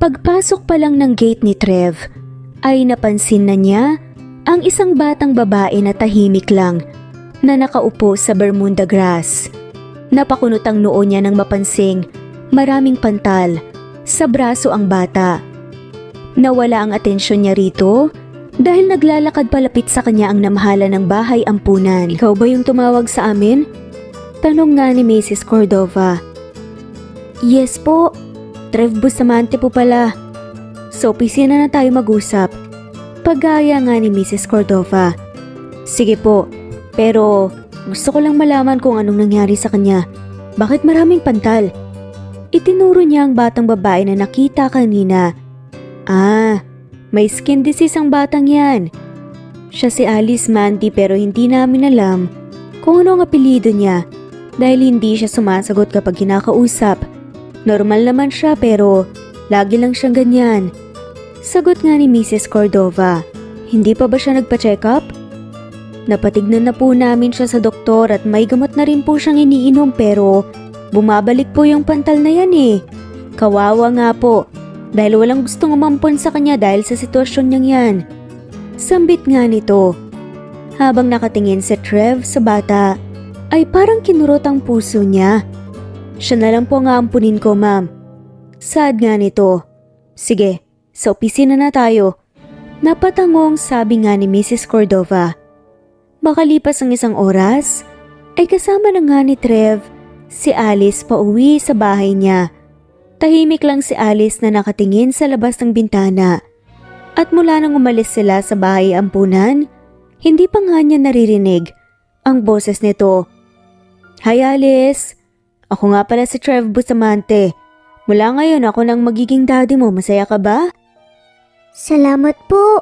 Pagpasok pa lang ng gate ni Trev, ay napansin na niya ang isang batang babae na tahimik lang na nakaupo sa Bermuda grass. Napakunot ang noo niya nang mapansing maraming pantal sa braso ang bata. Nawala ang atensyon niya rito dahil naglalakad palapit sa kanya ang namahala ng bahay ampunan. "Ikaw ba yung tumawag sa amin?" tanong nga ni Mrs. Cordova. "Yes po, Trev Bustamante po pala. Sa opisina na tayo mag-usap." Pagaya nga ni Mrs. Cordova. "Sige po, pero gusto ko lang malaman kung anong nangyari sa kanya. Bakit maraming pantal?" Itinuro niya ang batang babae na nakita kanina. May skin disease ang batang yan. Siya si Alice Mandy pero hindi namin alam kung ano ang apelyido niya dahil hindi siya sumasagot kapag kinakausap. Normal naman siya pero lagi lang siyang ganyan. Sagot nga ni Mrs. Cordova. "Hindi pa ba siya nagpa-check up?" "Napatignan na po namin siya sa doktor at may gamot na rin po siyang iniinom pero bumabalik po yung pantal na yan eh. Kawawa nga po. Dahil walang gustong umampon sa kanya dahil sa sitwasyon niyang yan." Sambit nga nito. Habang nakatingin si Trev sa bata, ay parang kinurot ang puso niya. "Siya na lang po ang aampunin ko, ma'am." Sad nga nito. "Sige, sa opisina na tayo." Napatangong sabi nga ni Mrs. Cordova. Makalipas ang isang oras, ay kasama na nga ni Trev si Alice pauwi sa bahay niya. Tahimik lang si Alice na nakatingin sa labas ng bintana. At mula nang umalis sila sa bahay ampunan, hindi pa nga niya naririnig ang boses nito. "Hi Alice, ako nga pala si Trev Bustamante. Mula ngayon ako nang magiging daddy mo, masaya ka ba?" "Salamat po."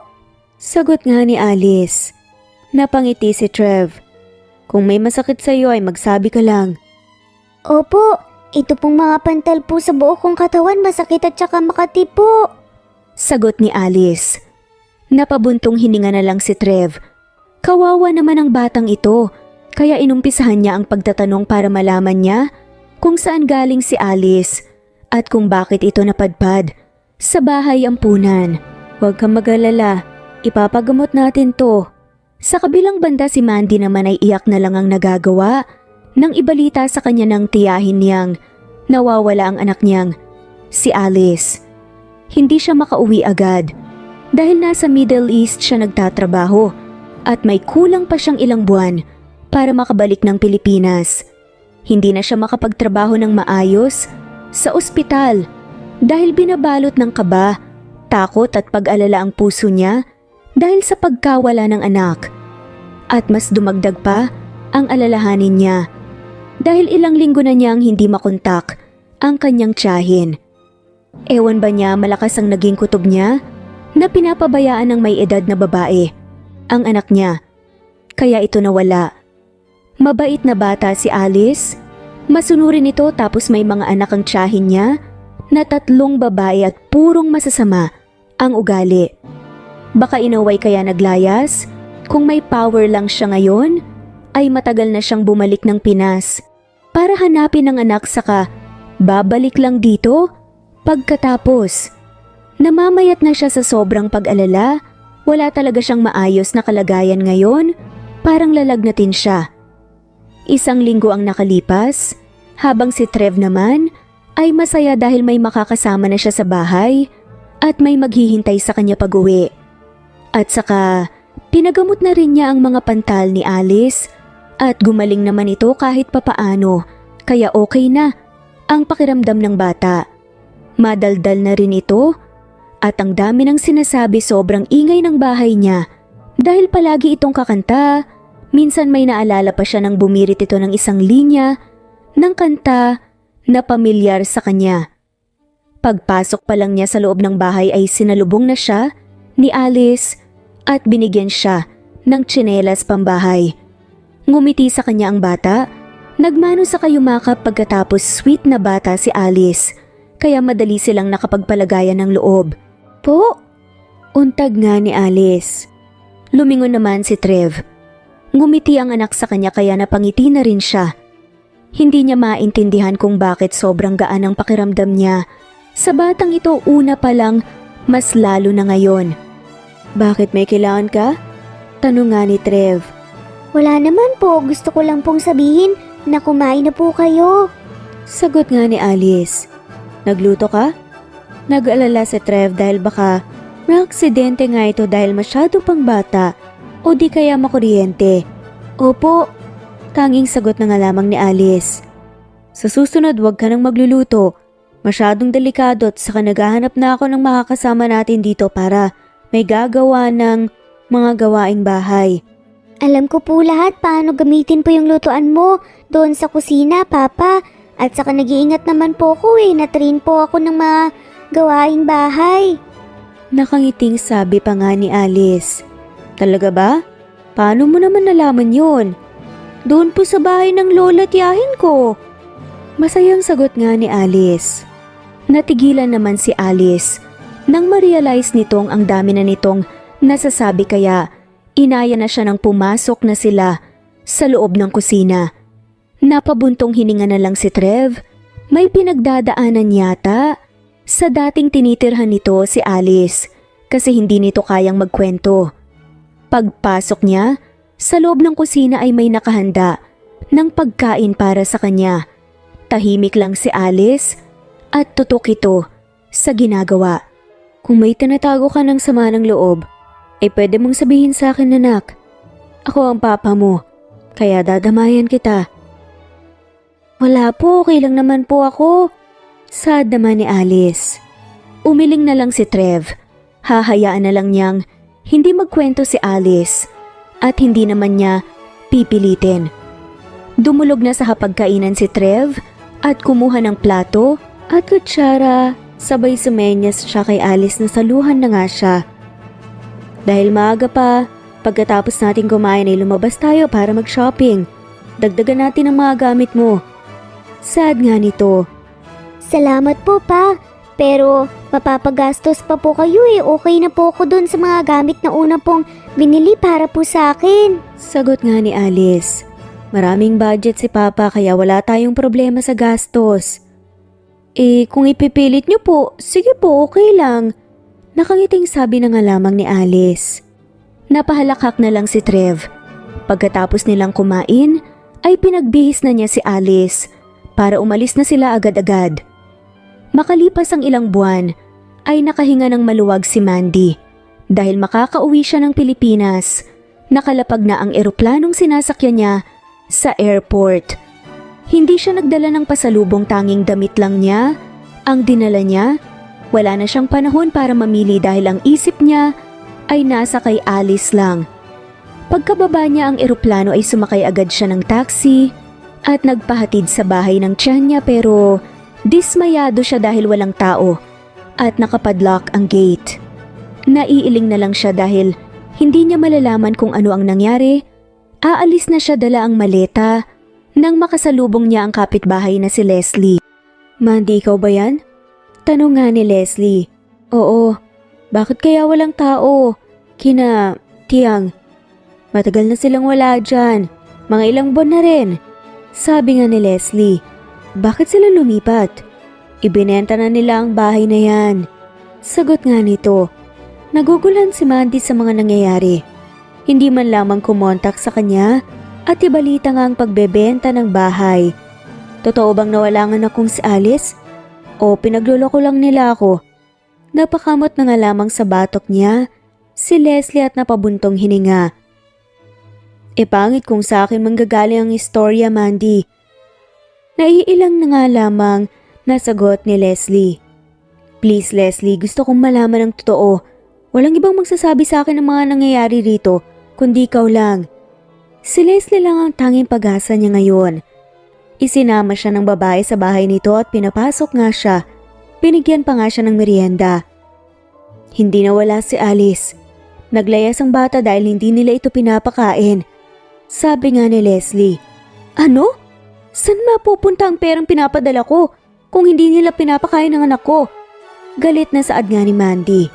Sagot nga ni Alice. Napangiti si Trev. "Kung may masakit sa iyo ay magsabi ka lang." "Opo, ito pong mga pantal po sa buo kong katawan, masakit at saka makati po." Sagot ni Alice. Napabuntong hininga na lang si Trev. Kawawa naman ang batang ito, kaya inumpisahan niya ang pagtatanong para malaman niya kung saan galing si Alice at kung bakit ito napadpad sa bahay ampunan. "Huwag kang mag-alala, ipapagamot natin to." Sa kabilang banda si Mandy naman ay iyak na lang ang nagagawa nang ibalita sa kanya ng tiyahin niyang nawawala ang anak niyang, si Alice. Hindi siya makauwi agad dahil nasa Middle East siya nagtatrabaho at may kulang pa siyang ilang buwan para makabalik ng Pilipinas. Hindi na siya makapagtrabaho ng maayos sa ospital dahil binabalot ng kaba, takot at pag-alala ang puso niya dahil sa pagkawala ng anak. At mas dumagdag pa ang alalahanin niya dahil ilang linggo na niyang hindi makontak ang kanyang tiyahin. Ewan ba niya malakas ang naging kutob niya na pinapabayaan ng may edad na babae ang anak niya, kaya ito nawala. Mabait na bata si Alice, masunurin ito tapos may mga anak ang tiyahin niya na 3 babae at purong masasama ang ugali. Baka inaway kaya naglayas, kung may power lang siya ngayon, ay matagal na siyang bumalik ng Pinas para hanapin ang anak saka babalik lang dito pagkatapos. Namamayat na siya sa sobrang pag-alala, wala talaga siyang maayos na kalagayan ngayon, parang lalagnatin siya. 1 linggo ang nakalipas, habang si Trev naman ay masaya dahil may makakasama na siya sa bahay at may maghihintay sa kanya pag-uwi. At saka pinagamot na rin niya ang mga pantal ni Alice at gumaling naman ito kahit papaano, kaya okay na ang pakiramdam ng bata. Madaldal na rin ito at ang dami ng sinasabi, sobrang ingay ng bahay niya dahil palagi itong kakanta. Minsan may naalala pa siya nang bumirit ito ng 1 linya ng kanta na pamilyar sa kanya. Pagpasok pa lang niya sa loob ng bahay ay sinalubong na siya ni Alice at binigyan siya ng tsinelas pambahay. Ngumiti sa kanya ang bata, nagmano sa kayumakap pagkatapos sweet na bata si Alice, kaya madali silang nakapagpalagayan ng loob. "Po?" untag nga ni Alice. Lumingon naman si Trev. Ngumiti ang anak sa kanya kaya napangiti na rin siya. Hindi niya maintindihan kung bakit sobrang gaan ang pakiramdam niya Sa batang ito una pa lang, mas lalo na ngayon. Bakit may kailangan ka? Tanong nga ni Trev. Wala naman po, gusto ko lang pong sabihin na kumain na po kayo. Sagot nga ni Alice. Nagluto ka? Nag-alala si Trev dahil baka may aksidente nga ito dahil masyado pang bata o di kaya makuryente. Opo, tanging sagot na nga lamang ni Alice. Sa susunod wag ka nang magluluto. Masyadong delikado at saka naghahanap na ako ng makakasama natin dito para may gagawa ng mga gawaing bahay. Alam ko po lahat paano gamitin po yung lutuan mo doon sa kusina, Papa. At saka nag-iingat naman po ako na-train po ako ng mga gawaing bahay. Nakangiting sabi pa nga ni Alice. Talaga ba? Paano mo naman nalaman yun? Doon po sa bahay ng lola tiyahin ko. Masayang sagot nga ni Alice. Natigilan naman si Alice nang ma-realize nitong ang dami na nitong nasasabi kaya inaya na siya nang pumasok na sila sa loob ng kusina. Napabuntong hininga na lang si Trev. May pinagdadaanan yata. Sa dating tinitirhan nito si Alice kasi hindi nito kayang magkwento. Pagpasok niya, sa loob ng kusina ay may nakahanda ng pagkain para sa kanya. Tahimik lang si Alice at tutok ito sa ginagawa. Kung may tinatago ka ng sama ng loob, ay pwede mong sabihin sa akin, anak. Ako ang papa mo, kaya dadamayan kita. Wala po, okay lang naman po ako. Sad naman ni Alice. Umiling na lang si Trev. Hahayaan na lang niyang hindi magkwento si Alice at hindi naman niya pipilitin. Dumulog na sa hapagkainan si Trev at kumuha ng plato at kutsara. Sabay sumenyas siya kay Alice na saluhan na nga siya. Dahil maaga pa, pagkatapos natin kumain ay lumabas tayo para mag-shopping. Dagdagan natin ang mga gamit mo. Sad nga nito. Salamat po, Pa. Pero mapapagastos pa po kayo Okay na po ako dun sa mga gamit na una pong binili para po sa akin. Sagot nga ni Alice. Maraming budget si Papa kaya wala tayong problema sa gastos. Kung ipipilit niyo po, sige po, okay lang. Nakangiting sabi na nga lamang ni Alice. Napahalakak na lang si Trev. Pagkatapos nilang kumain, ay pinagbihis na niya si Alice para umalis na sila agad-agad. Makalipas ang ilang buwan, ay nakahinga ng maluwag si Mandy. Dahil makakauwi siya ng Pilipinas, nakalapag na ang eroplanong sinasakyan niya sa airport. Hindi siya nagdala ng pasalubong, tanging damit lang niya ang dinala niya. Wala na siyang panahon para mamili dahil ang isip niya ay nasa kay Alice lang. Pagkababa niya ang eroplano ay sumakay agad siya ng taxi at nagpahatid sa bahay ng tiyan niya pero dismayado siya dahil walang tao at nakapadlock ang gate. Naiiling na lang siya dahil hindi niya malalaman kung ano ang nangyari. Aalis na siya dala ang maleta nang makasalubong niya ang kapitbahay na si Leslie. Mandy, ikaw ba yan? Tanong nga ni Leslie. Oo. Bakit kaya walang tao? Kina Tiang. Matagal na silang wala dyan. Mga ilang buwan na rin. Sabi nga ni Leslie. Bakit sila lumipat? Ibinenta na nila ang bahay na yan. Sagot nga nito. Nagugulan si Mandy sa mga nangyayari. Hindi man lamang kumontak sa kanya at ibalita nga ang pagbebenta ng bahay. Totoo bang nawala nga akong si Alice? O pinagluloko lang nila ako? Napakamot na nga lamang sa batok niya si Leslie at napabuntong hininga. Pangit kung sa akin manggagaling ang istorya, Mandy. Naiilang na nga lamang nasagot ni Leslie. Please Leslie, gusto kong malaman ang totoo. Walang ibang magsasabi sa akin ng mga nangyayari rito, kundi ikaw lang. Si Leslie lang ang tanging pag-asa niya ngayon. Isinama siya ng babae sa bahay nito at pinapasok nga siya. Binigyan pa nga siya ng merienda. Hindi nawala si Alice. Naglayas ang bata dahil hindi nila ito pinapakain. Sabi nga ni Leslie. Ano? Saan mapupunta ang perang pinapadala ko kung hindi nila pinapakain ng anak ko? Galit na saad nga ni Mandy.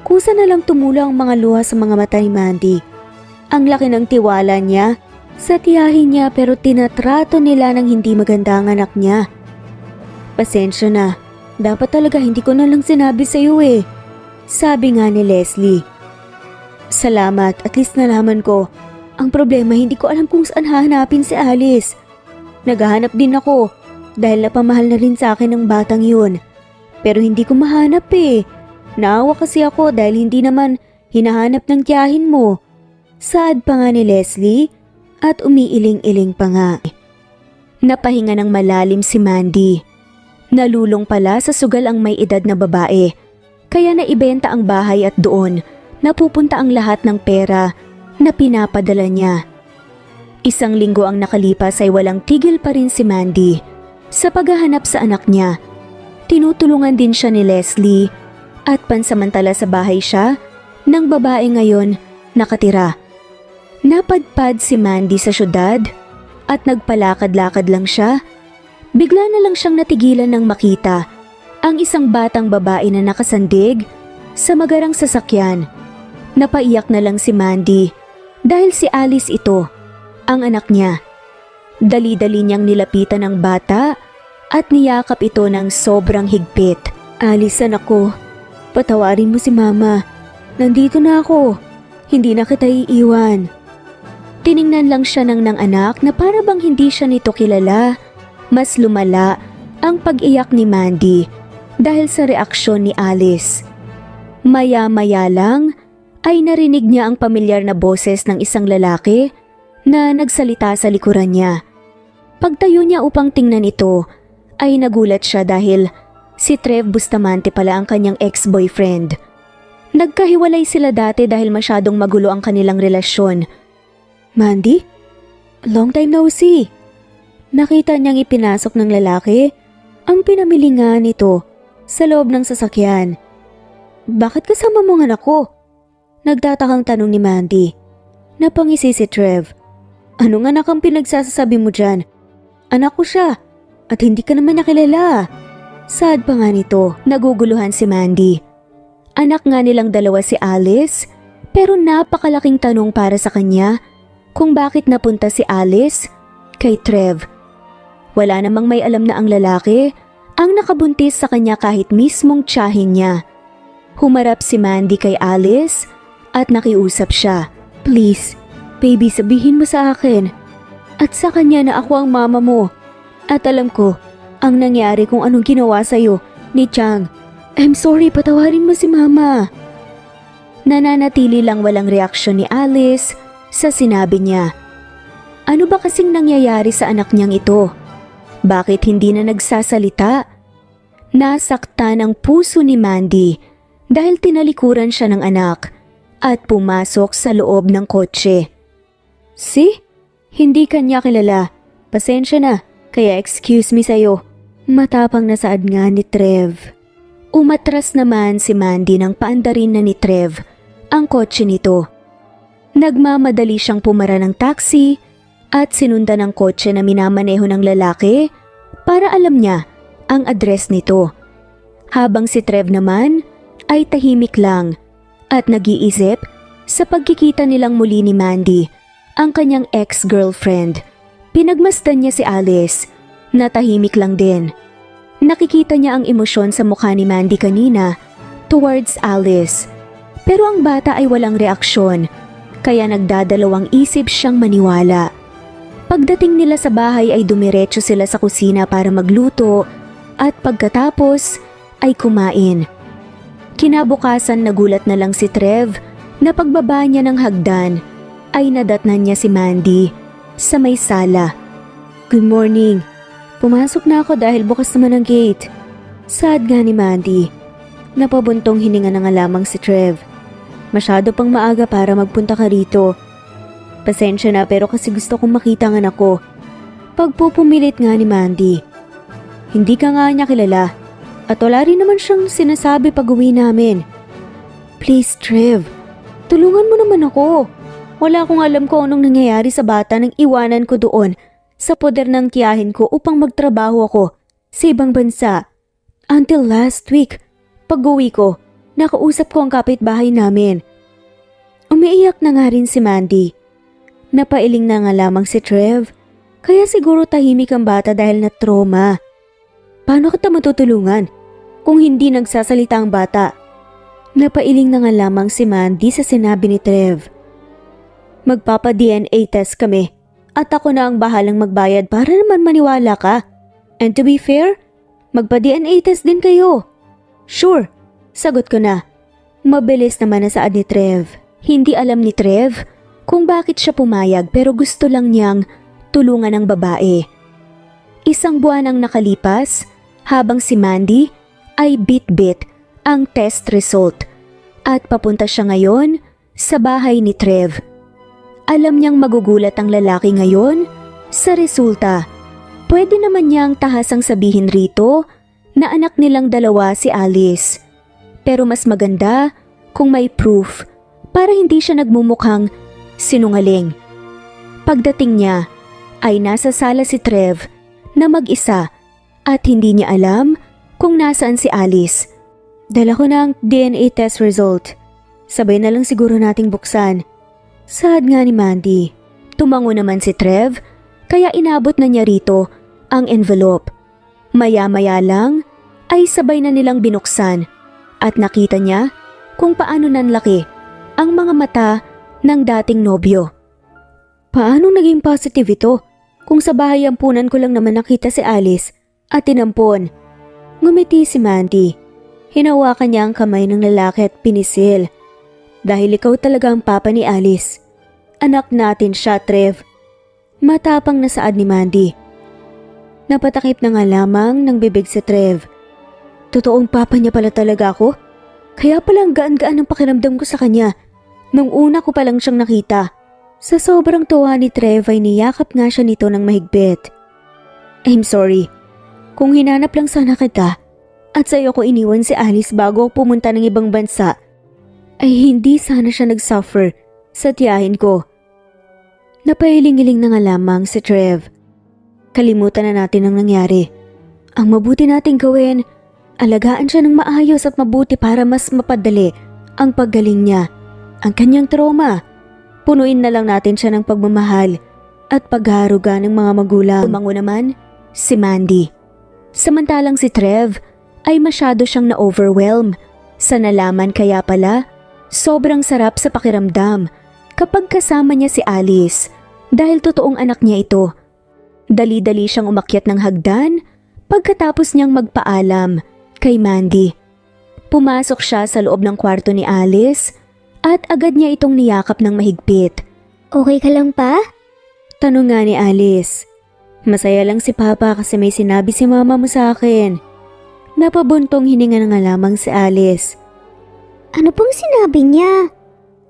Kusa na lang tumulo ang mga luha sa mga mata ni Mandy. Ang laki ng tiwala niya sa tiyahin niya pero tinatrato nila ng hindi maganda ang anak niya. Pasensya na, Dapat talaga hindi ko na lang sinabi sa'yo eh. Sabi nga ni Leslie. Salamat, at least nalaman ko. Ang problema, hindi ko alam kung saan hahanapin si Alice. Naghahanap din ako dahil napamahal na rin sa akin ng batang yun. Pero hindi ko mahanap eh. Naawa kasi ako dahil hindi naman hinahanap ng tiyahin mo. Saad pa nga ni Leslie at umiiling-iling pa nga. Napahinga ng malalim si Mandy. Nalulong pala sa sugal ang may edad na babae. Kaya naibenta ang bahay at doon napupunta ang lahat ng pera na pinapadala niya. Isang linggo ang nakalipas ay walang tigil pa rin si Mandy sa paghahanap sa anak niya. Tinutulungan din siya ni Leslie at pansamantala sa bahay siya ng babae ngayon nakatira. Napadpad si Mandy sa syudad at nagpalakad-lakad lang siya. Bigla na lang siyang natigilan nang makita ang isang batang babae na nakasandig sa magarang sasakyan. Napaiyak na lang si Mandy dahil si Alice ito, ang anak niya. Dali-dali niyang nilapitan ang bata at niyakap ito ng sobrang higpit. Alice, anak ko, patawarin mo si Mama. Nandito na ako. Hindi na kita iiwan. Tiningnan lang siya ng anak na para bang hindi siya nito kilala. Mas lumala ang pag-iyak ni Mandy dahil sa reaksyon ni Alice. Maya-maya lang ay narinig niya ang pamilyar na boses ng isang lalaki na nagsalita sa likuran niya. Pagtayo niya upang tingnan ito, ay nagulat siya dahil si Trev Bustamante pala ang kanyang ex-boyfriend. Nagkahiwalay sila dati dahil masyadong magulo ang kanilang relasyon. Mandy? Long time no see. Nakita niyang ipinasok ng lalaki ang pinamili nga nito sa loob ng sasakyan. Bakit kasama mo ang anak ko? Nagtatakang tanong ni Mandy. Napangisi si Trev. Anong anak ang pinagsasasabi mo dyan? Anak ko siya at hindi ka naman niya kilala. Sad pa nga nito, naguguluhan si Mandy. Anak nga nilang dalawa si Alice, pero napakalaking tanong para sa kanya kung bakit napunta si Alice kay Trev. Wala namang may alam na ang lalaki ang nakabuntis sa kanya kahit mismong tiyahin niya. Humarap si Mandy kay Alice at nakiusap siya. Please, baby, sabihin mo sa akin at sa kanya na ako ang mama mo. At alam ko ang nangyari kung anong ginawa sa'yo ni Chang. I'm sorry, patawarin mo si Mama. Nananatili lang walang reaksyon ni Alice sa sinabi niya. Ano ba kasing nangyayari sa anak niyang ito? Bakit hindi na nagsasalita? Nasaktan ang puso ni Mandy dahil tinalikuran siya ng anak at pumasok sa loob ng kotse. See? Hindi kanya kilala. Pasensya na, kaya excuse me sa'yo. Matapang na saad nga ni Trev. Umatras naman si Mandy nang paandarin na ni Trev ang kotse nito. Nagmamadali siyang pumara ng taxi at sinundan ng kotse na minamaneho ng lalaki para alam niya ang address nito. Habang si Trev naman ay tahimik lang at nag-iisip sa pagkikita nilang muli ni Mandy, ang kanyang ex-girlfriend. Pinagmasdan niya si Alice na tahimik lang din. Nakikita niya ang emosyon sa mukha ni Mandy kanina towards Alice. Pero ang bata ay walang reaksyon, kaya nagdadalawang isip siyang maniwala. Pagdating nila sa bahay ay dumiretso sila sa kusina para magluto at pagkatapos ay kumain. Kinabukasan nagulat na lang si Trev na pagbaba niya ng hagdan ay nadatnan niya si Mandy sa may sala. Good morning. Pumasok na ako dahil bukas naman ang gate. Sad nga ni Mandy. Napabuntong hininga na nga lamang si Trev. Masyado pang maaga para magpunta ka rito. Pasensya na pero kasi gusto kong makita ang anak ko. Pagpupumilit nga ni Mandy. Hindi ka nga niya kilala at wala rin naman siyang sinasabi pag uwi namin. Please Trev, tulungan mo naman ako. Wala akong alam kung anong nangyayari sa bata nang iwanan ko doon sa poder ng tiyahin ko upang magtrabaho ako sa ibang bansa. Until last week, pag-uwi ko, nakausap ko ang kapitbahay namin. Umiiyak na nga rin si Mandy. Napailing na nga lamang si Trev, kaya siguro tahimik ang bata dahil na-trauma. Paano kita matutulungan? kung hindi nagsasalita ang bata. Napailing na nga lamang si Mandy sa sinabi ni Trev. Magpapa-DNA test kami at ako na ang bahalang magbayad para naman maniwala ka. And to be fair, magpa-DNA test din kayo. Sure, sagot ko na. Mabilis naman na saad ni Trev. Hindi alam ni Trev kung bakit siya pumayag pero gusto lang niyang tulungan ang babae. Isang buwan ang nakalipas habang si Mandy ay bit-bit ang test result at papunta siya ngayon sa bahay ni Trev. Alam niyang magugulat ang lalaki ngayon sa resulta. Pwede naman niyang tahasang sabihin rito na anak nilang dalawa si Alice. Pero mas maganda kung may proof para hindi siya nagmumukhang sinungaling. Pagdating niya ay nasa sala si Trev na mag-isa at hindi niya alam kung nasaan si Alice. Dala ko na ang DNA test result. Sabay na lang siguro nating buksan. Saad nga ni Mandy. Tumango naman si Trev kaya inabot na niya rito ang envelope. Maya-maya lang ay sabay na nilang binuksan at nakita niya kung paano nanlaki ang mga mata ng dating nobyo. Paano naging positive ito kung sa bahay ampunan ko lang naman nakita si Alice at tinampon? Ngumiti si Mandy. Hinawakan niya ang kamay ng lalaki at pinisil. Dahil ikaw talaga ang papa ni Alice. Anak natin siya, Trev. Matapang na saad ni Mandy. Napatakip na nga lamang ng bibig si Trev. Totoong papa niya pala talaga ako? Kaya pala ang gaan-gaan ang pakiramdam ko sa kanya nung una ko palang siyang nakita. Sa sobrang tuwa ni Trev ay niyakap nga siya nito ng mahigpit. I'm sorry. Kung hinanap lang sana kita at sa'yo ko iniwan si Alice bago ako pumunta ng ibang bansa, ay hindi sana siya nag-suffer sa tiyahin ko. Napailing-iling na nga lamang si Trev. Kalimutan na natin ang nangyari. Ang mabuti nating gawin, alagaan siya ng maayos at mabuti para mas mapadali ang paggaling niya. Ang kanyang trauma, punuin na lang natin siya ng pagmamahal at paghaharuga ng mga magulang. Tumango naman si Mandy. Samantalang si Trev ay masyado siyang na-overwhelm sa nalaman kaya pala sobrang sarap sa pakiramdam kapag kasama niya si Alice dahil totoong anak niya ito. Dali-dali siyang umakyat ng hagdan pagkatapos niyang magpaalam kay Mandy. Pumasok siya sa loob ng kwarto ni Alice at agad niya itong niyakap ng mahigpit. Okay ka lang pa? Tanong nga ni Alice. Masaya lang si Papa kasi may sinabi si Mama mo sa akin. Napabuntong hininga na nga lamang si Alice. Ano pong sinabi niya?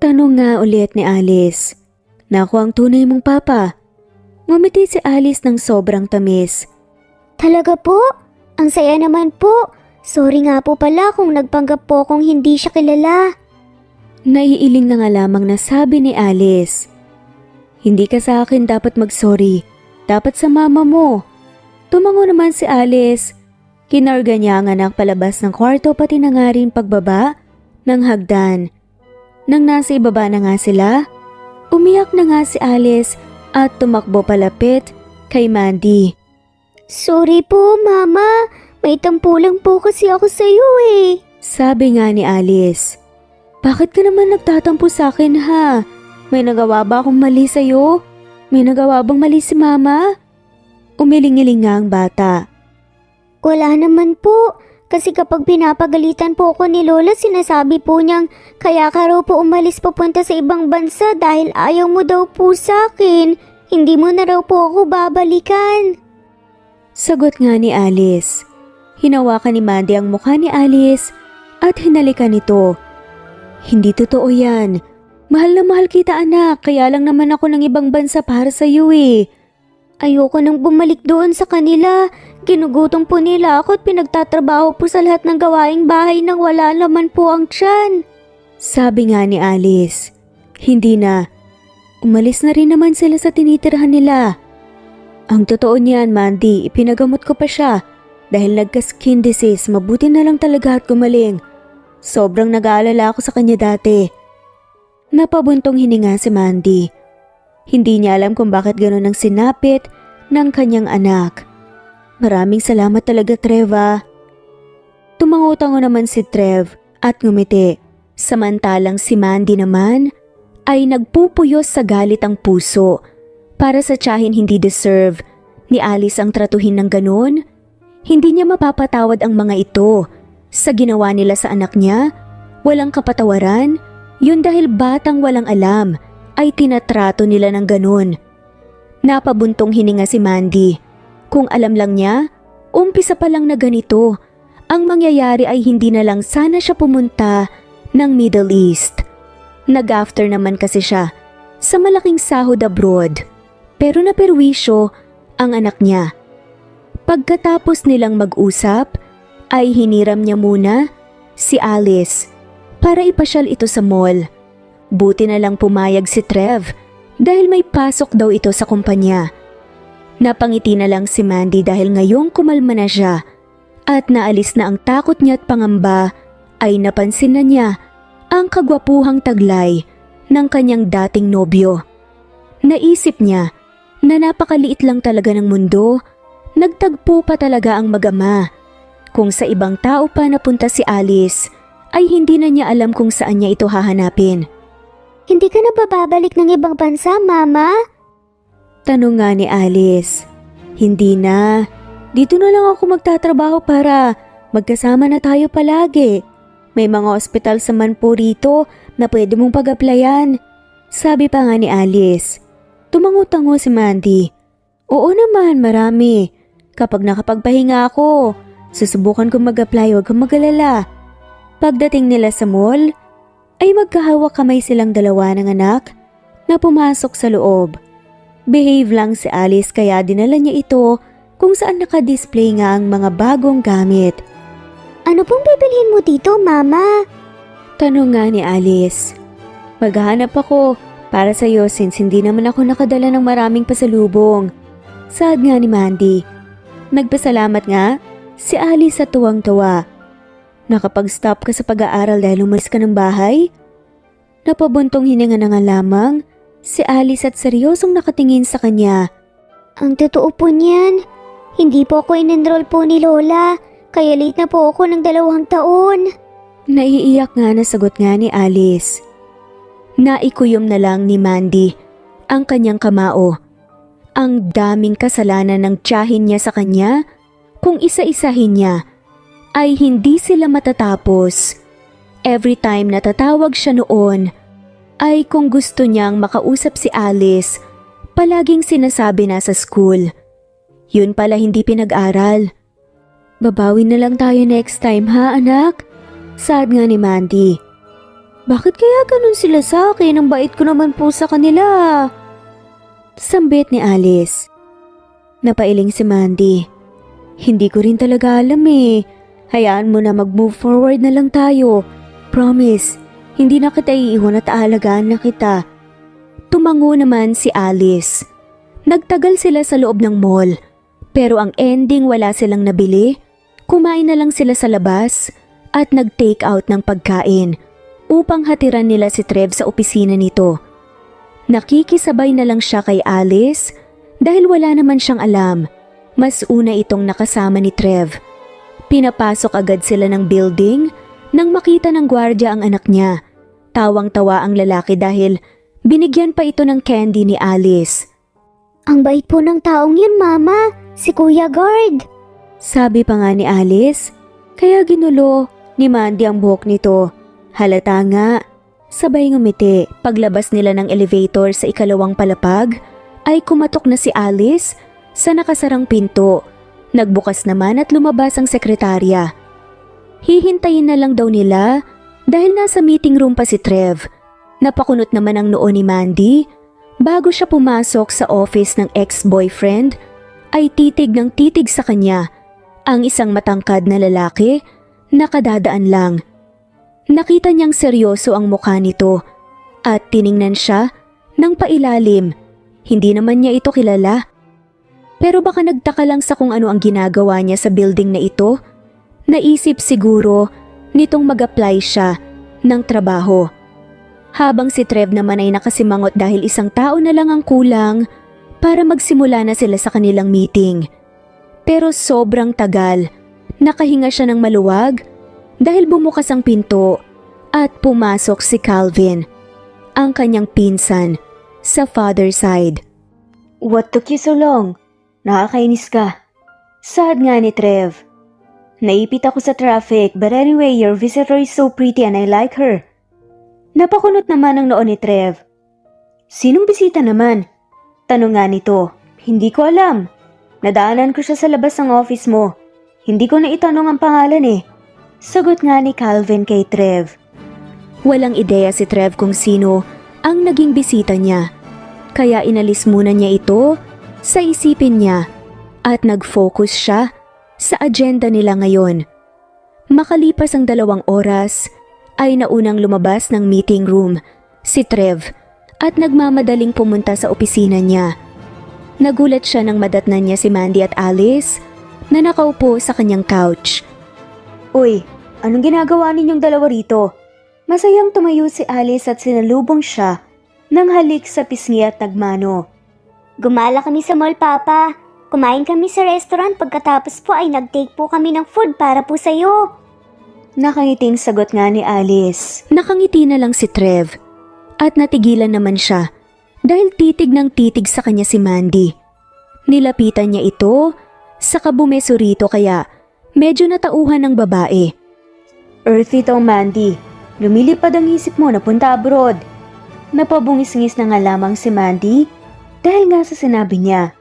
Tanong nga ulit ni Alice. Naku ang tunay mong papa. Ngumiti si Alice ng sobrang tamis. Talaga po? Ang saya naman po. Sorry nga po pala kung nagpanggap po kung hindi siya kilala. Naiiling na nga lamang na sabi ni Alice. Hindi ka sa akin dapat mag-sorry. Dapat sa mama mo. Tumango naman si Alice. Kinarga niya ang anak palabas ng kwarto pati na nga rin pagbaba ng hagdan. Nang nasa ibaba na nga sila, umiyak na nga si Alice at tumakbo palapit kay Mandy. Sorry po, Mama. May tampo lang po kasi ako sa iyo eh. Sabi nga ni Alice. Bakit ka naman nagtatampo sa akin ha? May nagawa ba akong mali sa'yo? May nagawa bang mali si Mama? Umiling-iling nga ang bata. Wala naman po. Kasi kapag pinapagalitan po ako ni Lola, sinasabi po niyang kaya ka raw po umalis papunta sa ibang bansa dahil ayaw mo daw po sa akin. Hindi mo na raw po ako babalikan. Sagot nga ni Alice. Hinawakan ni Mandy ang mukha ni Alice at hinalikan nito. Hindi totoo yan. Mahal na mahal kita anak, kaya lang naman ako ng ibang bansa para sa iyo eh. Ayoko nang bumalik doon sa kanila. Ginugutom po nila ako at pinagtatrabaho po sa lahat ng gawaing bahay nang wala naman po ang tiyan. Sabi nga ni Alice. Hindi na. Umalis na rin naman sila sa tinitirhan nila. Ang totoo niyan, Mandy, ipinagamot ko pa siya. Dahil nagka-skin disease, mabuti na lang talaga at gumaling. Sobrang nag-aalala ako sa kanya dati. Napabuntong hininga si Mandy. Hindi niya alam kung bakit gano'n ang sinapit ng kanyang anak. Maraming salamat talaga, Treva. Tumango-tango naman si Trev at ngumiti. Samantalang si Mandy naman ay nagpupuyos sa galit ang puso. Para sa tiyahin hindi deserve ni Alice ang tratuhin ng ganun. Hindi niya mapapatawad ang mga ito. Sa ginawa nila sa anak niya, walang kapatawaran. Yun dahil batang walang alam ay tinatrato nila ng ganun. Napabuntong hininga si Mandy. Kung alam lang niya, umpisa pa lang na ganito. Ang mangyayari ay hindi na lang sana siya pumunta ng Middle East. Nag-after naman kasi siya sa malaking sahod abroad. Pero naperwisyo ang anak niya. Pagkatapos nilang mag-usap, ay hiniram niya muna si Alice para ipasyal ito sa mall. Buti na lang pumayag si Trev dahil may pasok daw ito sa kumpanya. Napangiti na lang si Mandy dahil ngayong kumalma na siya at naalis na ang takot niya at pangamba ay napansin na niya ang kagwapuhang taglay ng kanyang dating nobyo. Naisip niya na napakaliit lang talaga ng mundo, nagtagpo pa talaga ang mag-ama. Kung sa ibang tao pa napunta si Alice, ay hindi na niya alam kung saan niya ito hahanapin. Hindi ka na ba babalik ng ibang bansa, Mama? Tanong nga ni Alice. Hindi na. Dito na lang ako magtatrabaho para magkasama na tayo palagi. May mga ospital sa Manpo rito na pwede mong pag-applyan. Sabi pa nga ni Alice. Tumango-tango si Mandy. Oo naman, marami. Kapag nakapagpahinga ako, susubukan kong mag-apply, huwag kang mag-alala. Pagdating nila sa mall, ay magkahawak kamay silang dalawa ng anak na pumasok sa loob. Behave lang si Alice kaya dinala niya ito kung saan naka-display nga ang mga bagong gamit. Ano pong bibilhin mo dito, Mama? Tanong nga ni Alice. Maghahanap ako para sa'yo since hindi naman ako nakadala ng maraming pasalubong. Saad nga ni Mandy. Nagpasalamat nga si Alice sa tuwang-tuwa. Nakapag-stop ka sa pag-aaral dahil umalis ka ng bahay? Napabuntong hininga na nga lamang si Alice at seryosong nakatingin sa kanya. Ang totoo po niyan, hindi po ako in-enroll po ni Lola, kaya late na po ako ng 2 taon. Naiiyak nga na sagot nga ni Alice. Naikuyom na lang ni Mandy ang kanyang kamao. Ang daming kasalanan ng tiyahin niya sa kanya, kung isa-isahin niya, ay hindi sila matatapos. Every time natatawag siya noon, ay kung gusto niyang makausap si Alice, palaging sinasabi na sa school. Yun pala hindi pinag-aral. Babawi na lang tayo next time ha anak? Saad nga ni Mandy. Bakit kaya ganun sila sa akin? Ang bait ko naman po sa kanila. Sambit ni Alice. Napailing si Mandy. Hindi ko rin talaga alam eh. Hayaan mo na mag-move forward na lang tayo. Promise, hindi na kita iiwan at aalagaan na kita. Tumango naman si Alice. Nagtagal sila sa loob ng mall. Pero ang ending wala silang nabili. Kumain na lang sila sa labas at nag-take out ng pagkain upang hatiran nila si Trev sa opisina nito. Nakikisabay na lang siya kay Alice dahil wala naman siyang alam. Mas una itong nakasama ni Trev. Pinapasok agad sila ng building nang makita ng gwardya ang anak niya. Tawang-tawa ang lalaki dahil binigyan pa ito ng candy ni Alice. Ang bait po ng taong yun, Mama. Si Kuya Guard. Sabi pa nga ni Alice, kaya ginulo ni Mandy ang buhok nito. Halata nga. Sabay ngumiti. Paglabas nila ng elevator sa ikalawang palapag, ay kumatok na si Alice sa nakasarang pinto. Nagbukas naman at lumabas ang sekretarya. Hihintayin na lang daw nila dahil nasa meeting room pa si Trev. Napakunot naman ang noo ni Mandy. Bago siya pumasok sa office ng ex-boyfriend, ay titig ng titig sa kanya ang isang matangkad na lalaki na kadadaan lang. Nakita niyang seryoso ang mukha nito at tiningnan siya ng pailalim. Hindi naman niya ito kilala. Pero baka nagtaka lang sa kung ano ang ginagawa niya sa building na ito. Naisip siguro nitong mag-apply siya ng trabaho. Habang si Trev naman ay nakasimangot dahil isang tao na lang ang kulang para magsimula na sila sa kanilang meeting. Pero sobrang tagal Nakahinga siya ng maluwag dahil bumukas ang pinto at pumasok si Calvin, ang kanyang pinsan sa father side. "What took you so long? Nakakainis ka." Saad nga ni Trev. "Naipit ako sa traffic, but anyway, your visitor is so pretty and I like her." Napakunot naman ang noon ni Trev. "Sinong bisita naman?" Tanong nga nito. "Hindi ko alam. Nadaanan ko siya sa labas ng office mo. Hindi ko na itanong ang pangalan eh." Sagot nga ni Calvin kay Trev. Walang ideya si Trev kung sino ang naging bisita niya. Kaya inalis muna niya ito sa isipin niya at nag-focus siya sa agenda nila ngayon. Makalipas ang 2 oras ay naunang lumabas ng meeting room si Trev at nagmamadaling pumunta sa opisina niya. Nagulat siya nang madatnan niya si Mandy at Alice na nakaupo sa kanyang couch. "Uy, anong ginagawa ninyong dalawa rito?" Masayang tumayo si Alice at sinalubong siya nang halik sa pisngi at nagmano. Gumala kami sa mall, Papa. Kumain kami sa restaurant, pagkatapos po ay nag-take po kami ng food para po sa'yo. Nakangiting sagot nga ni Alice. Nakangiti na lang si Trev at natigilan naman siya dahil titig ng titig sa kanya si Mandy. Nilapitan niya ito sa kabumeso rito kaya medyo natauhan ng babae. "Earthy tong Mandy. Lumilipad ang isip mo na punta abroad." Napabungis-ngis na nga lamang si Mandy dahil nga sa sinabi niya.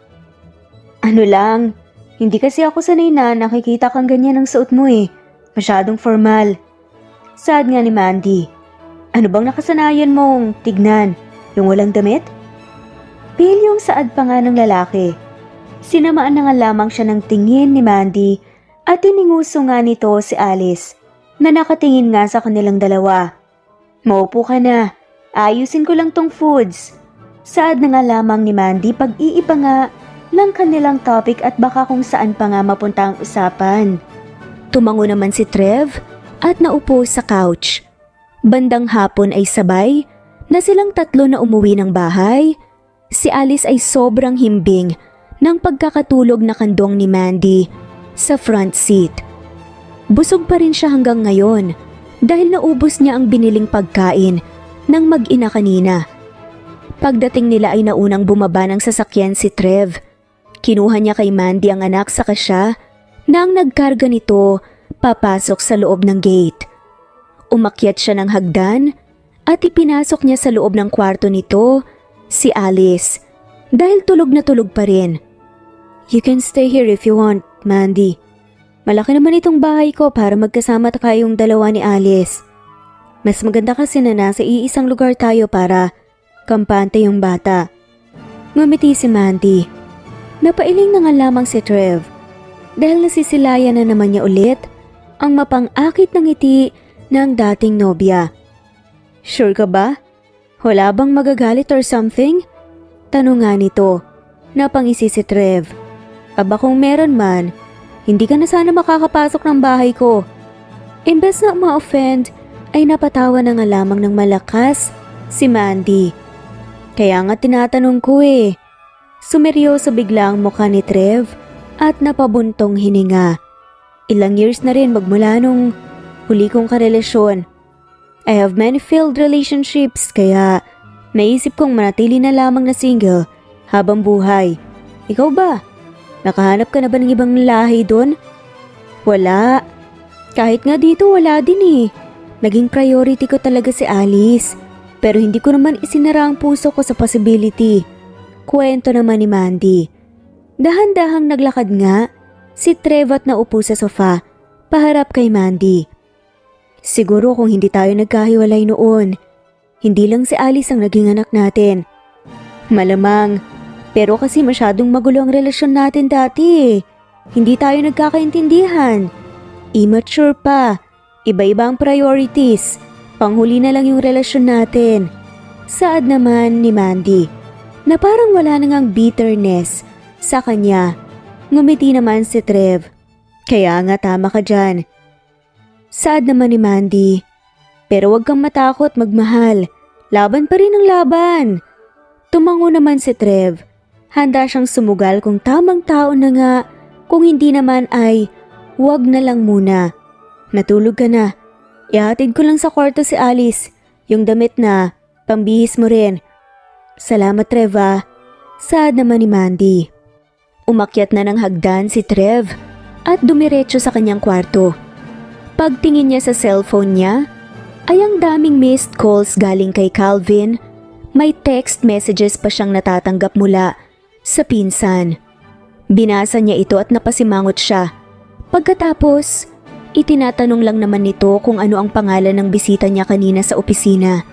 "Ano lang, hindi kasi ako sanay na nakikita kang ganyan ang suot mo eh. Masyadong formal." Saad nga ni Mandy. "Ano bang nakasanayan mong tignan? Yung walang damit?" Pil yung saad pa nga ng lalaki. Sinamaan na nga lamang siya ng tingin ni Mandy at tininguso nga nito si Alice na nakatingin nga sa kanilang dalawa. "Maupo ka na. Ayusin ko lang tong foods." Saad na nga lamang ni Mandy pag-iiba nga ng kanilang topic at baka kung saan pa nga mapunta ang usapan. Tumango naman si Trev at naupo sa couch. Bandang hapon ay sabay na silang tatlo na umuwi ng bahay. Si Alice ay sobrang himbing ng pagkakatulog na kandong ni Mandy sa front seat. Busog pa rin siya hanggang ngayon dahil naubos niya ang biniling pagkain ng mag-ina kanina. Pagdating nila ay naunang bumaba ng sasakyan si Trev. Kinuha niya kay Mandy ang anak saka siya na ang nagkarga nito papasok sa loob ng gate. Umakyat siya ng hagdan at ipinasok niya sa loob ng kwarto nito si Alice dahil tulog na tulog pa rin. "You can stay here if you want, Mandy. Malaki naman itong bahay ko para magkasama kayong dalawa ni Alice. Mas maganda kasi na nasa iisang lugar tayo para kampante yung bata." Ngumiti si Mandy. Napailing na nga lamang si Trev dahil nasisilayan na naman niya ulit ang mapang-akit ng ngiti ng dating nobya. "Sure ka ba? Wala bang magagalit or something?" Tanong nga nito. Napangisi si Trev. "Aba kung meron man, hindi ka na sana makakapasok ng bahay ko." Imbes na ma-offend, ay napatawa na nga lamang ng malakas si Mandy. "Kaya nga tinatanong ko eh." Sumeryoso bigla ang mukha ni Trev at napabuntong hininga. "Ilang years na rin magmula nung huli kong karelasyon. I have many failed relationships kaya naisip kong manatili na lamang na single habang buhay. Ikaw ba? Nakahanap ka na ba ng ibang lahi doon?" "Wala. Kahit nga dito wala din eh. Naging priority ko talaga si Alice. Pero hindi ko naman isinara ang puso ko sa possibility." Kwento naman ni Mandy. Dahan-dahang naglakad nga si Trev at naupo sa sofa paharap kay Mandy. "Siguro kung hindi tayo nagkahiwalay noon, hindi lang si Alice ang naging anak natin. Malamang, pero kasi masyadong magulo ang relasyon natin dati eh. Hindi tayo nagkakaintindihan. Immature pa. Iba-iba ang priorities. Panghuli na lang yung relasyon natin." Saad naman ni Mandy na parang wala nang bitterness sa kanya. Ngumiti naman si Trev. "Kaya nga tama ka dyan." Saad naman ni Mandy. "Pero wag kang matakot magmahal. Laban pa rin ang laban." Tumango naman si Trev. Handa siyang sumugal kung tamang tao na nga, kung hindi naman ay Huwag na lang muna. Natulog ka na. Ihatid ko lang sa kwarto si Alice. Yung damit na, pambihis mo rin. Salamat, Trev ah. Sad naman ni Mandy. Umakyat na ng hagdan si Trev at dumiretso sa kanyang kwarto. Pagtingin niya sa cellphone niya, ay ang daming missed calls galing kay Calvin. May text messages pa siyang natatanggap mula sa pinsan. Binasa niya ito at napasimangot siya. Pagkatapos, itinatanong lang naman nito kung ano ang pangalan ng bisita niya kanina sa opisina.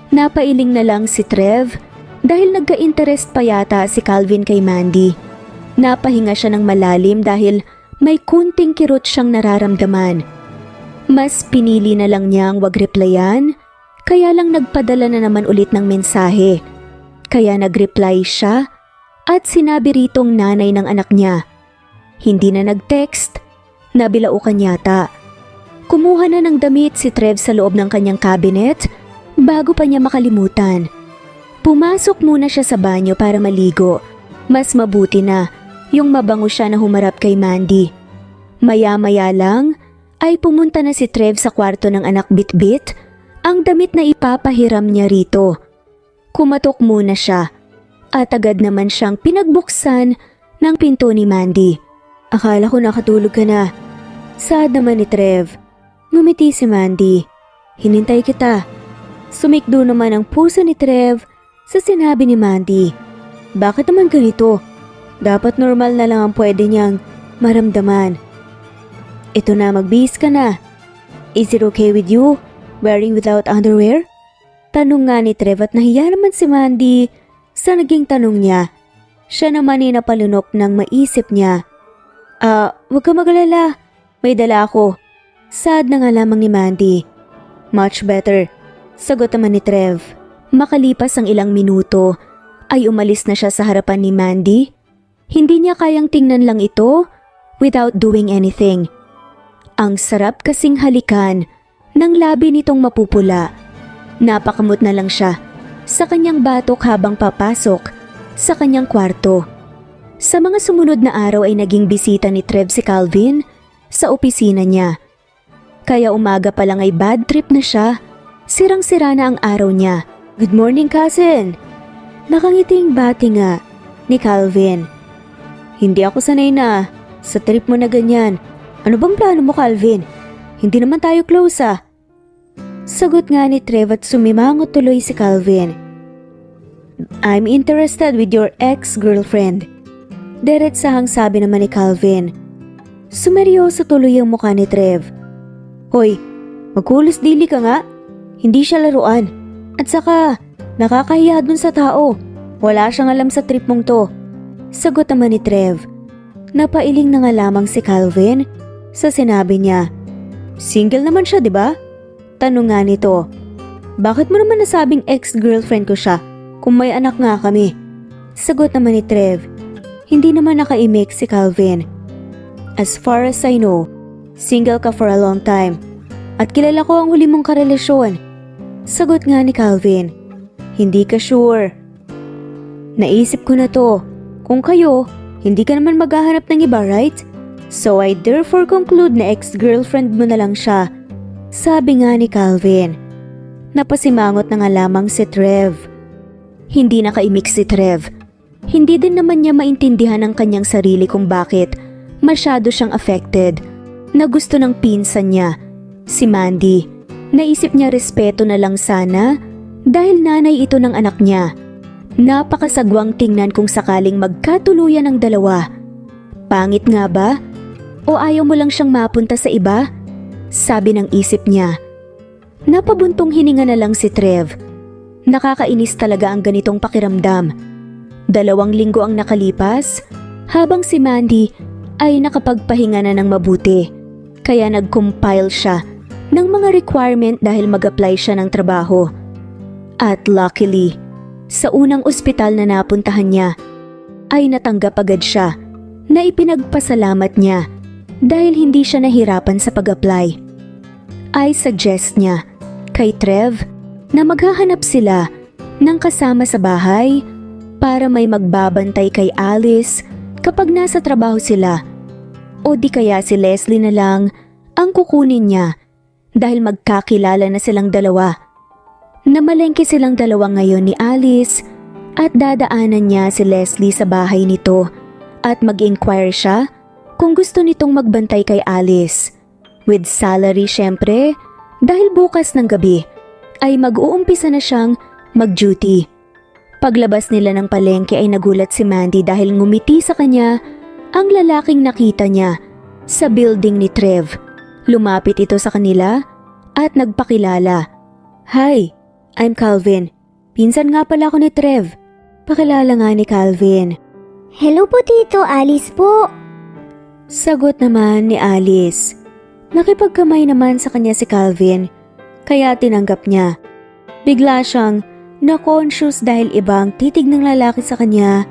Napailing na lang si Trev dahil nagka-interest pa yata si Calvin kay Mandy. Napahinga siya ng malalim dahil may kunting kirot siyang nararamdaman. Mas pinili na lang niyang wag replyan, kaya lang nagpadala na naman ulit ng mensahe. Kaya nagreply siya at sinabi ritong nanay ng anak niya. Hindi na nag-text, nabilaukan yata. Kumuha na ng damit si Trev sa loob ng kanyang cabinet bago pa niya makalimutan. Pumasok muna siya sa banyo para maligo. Mas mabuti na yung mabango siya na humarap kay Mandy. Maya-maya lang ay pumunta na si Trev sa kwarto ng anak Bitbit, ang damit na ipapahiram niya rito. Kumatok muna siya at agad naman siyang pinagbuksan ng pinto ni Mandy. Akala ko nakatulog ka na. Sad naman ni Trev. Ngumiti si Mandy. Hinintay kita. Sumikdo naman ang puso ni Trev sa sinabi ni Mandy. Bakit naman ganito? Dapat normal na lang ang pwede niyang maramdaman. Ito na, magbihis ka na. Is it okay with you wearing without underwear? Tanong nga ni Trev at nahiya naman si Mandy sa naging tanong niya. Siya naman ay napalunok nang maisip niya. Huwag ka magalala. May dala ako. Sad na nga lamang ni Mandy. Much better. Sagot naman ni Trev. Makalipas ang ilang minuto, ay umalis na siya sa harapan ni Mandy. Hindi niya kayang tingnan lang ito without doing anything. Ang sarap kasing halikan ng labi nitong mapupula. Napakamot na lang siya sa kanyang batok habang papasok sa kanyang kwarto. Sa mga sumunod na araw ay naging bisita ni Trev si Calvin sa opisina niya. Kaya umaga pa lang ay bad trip na siya. Sirang-sira na ang araw niya. Good morning, cousin. Nakangiting bati nga ni Calvin. Hindi ako sanay na sa trip mo na ganyan. Ano bang plano mo, Calvin? Hindi naman tayo close ah. Sagot nga ni Trev at sumimangot tuloy si Calvin. I'm interested with your ex-girlfriend. Diretsahang sabi naman ni Calvin. Sumeryoso tuloy ang mukha ni Trev. Hoy, magkulos dili ka nga. Hindi siya laruan. At saka, nakakahiya dun sa tao. Wala siyang alam sa trip mong to. Sagot naman ni Trev. Napailing na nga lamang si Calvin sa sinabi niya. Single naman siya, di ba? Tanong nga nito. Bakit mo naman nasabing ex-girlfriend ko siya kung may anak nga kami? Sagot naman ni Trev. Hindi naman nakaimik si Calvin. As far as I know, single ka for a long time. At kilala ko ang huli mong karelasyon. Sagot nga ni Calvin. Hindi ka sure. Naisip ko na to. Kung kayo, hindi ka naman maghahanap ng iba, right? So I therefore conclude na ex-girlfriend mo na lang siya. Sabi nga ni Calvin. Napasimangot na nga lamang si Trev. Hindi nakaimik si Trev. Hindi din naman niya maintindihan ang kanyang sarili kung bakit masyado siyang affected na gusto ng pinsan niya, si Mandy. Naisip niya respeto na lang sana dahil nanay ito ng anak niya. Napakasagwang tingnan kung sakaling magkatuluyan ang dalawa. Pangit nga ba? O ayaw mo lang siyang mapunta sa iba? Sabi ng isip niya. Napabuntong hininga na lang si Trev. Nakakainis talaga ang ganitong pakiramdam. 2 linggo ang nakalipas habang si Mandy ay nakapagpahinga na ng mabuti. Kaya nag-compile siya ng mga requirement dahil mag-apply siya ng trabaho. At luckily, sa unang ospital na napuntahan niya, ay natanggap agad siya na ipinagpasalamat niya dahil hindi siya nahirapan sa pag-apply. Ay suggest niya kay Trev na maghahanap sila ng kasama sa bahay para may magbabantay kay Alice kapag nasa trabaho sila. O di kaya si Leslie na lang ang kukunin niya dahil magkakilala na silang dalawa. Namalengke silang dalawa ngayon ni Alice at dadaanan niya si Leslie sa bahay nito at mag-inquire siya kung gusto nitong magbantay kay Alice. With salary syempre, dahil bukas ng gabi ay mag-uumpisa na siyang mag-duty. Paglabas nila ng palengke ay nagulat si Mandy dahil ngumiti sa kanya ang lalaking nakita niya sa building ni Trev. Lumapit ito sa kanila at nagpakilala. "Hi, I'm Calvin. Pinsan nga pala ako ni Trev." Pakilala nga ni Calvin. Hello po Tito, Alice po. Sagot naman ni Alice. Nakipagkamay naman sa kanya si Calvin, kaya tinanggap niya. Bigla siyang na-conscious dahil ibang titig ng lalaki sa kanya.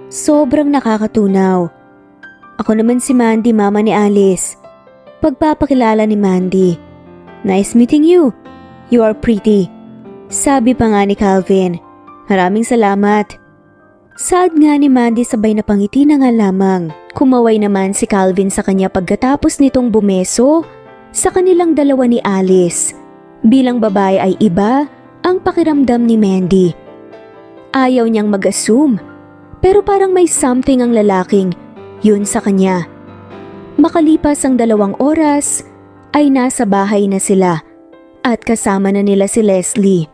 Sobrang nakakatunaw. "Ako naman si Mandy, mama ni Alice." Pagpapakilala ni Mandy. "Nice meeting you. You are pretty." Sabi pa nga ni Calvin. "Maraming salamat." Sad nga ni Mandy sabay na pangiti na nga lamang. Kumaway naman si Calvin sa kanya pagkatapos nitong bumeso sa kanilang dalawa ni Alice. Bilang babae ay iba ang pakiramdam ni Mandy. Ayaw niyang mag-assume, pero parang may something ang lalaking yun sa kanya. Makalipas ang 2 oras ay nasa bahay na sila at kasama na nila si Leslie.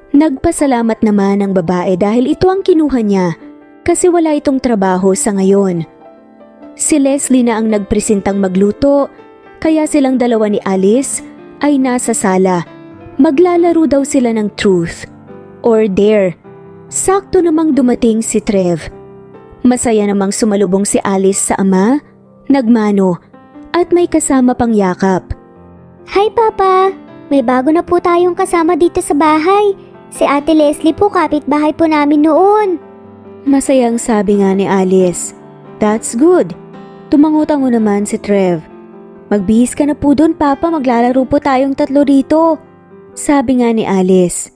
Nagpasalamat naman ang babae dahil ito ang kinuha niya kasi wala itong trabaho sa ngayon. Si Leslie na ang nagpresentang magluto kaya silang dalawa ni Alice ay nasa sala. Maglalaro daw sila ng truth or dare. Sakto namang dumating si Trev. Masaya namang sumalubong si Alice sa ama, nagmano at may kasama pang yakap. Hi Papa, may bago na po tayong kasama dito sa bahay. Si Ate Leslie po, kapitbahay po namin noon. Masayang sabi nga ni Alice. That's good. Tumangutango naman si Trev. Magbihis ka na po doon Papa, maglalaro po tayong 3 rito. Sabi nga ni Alice.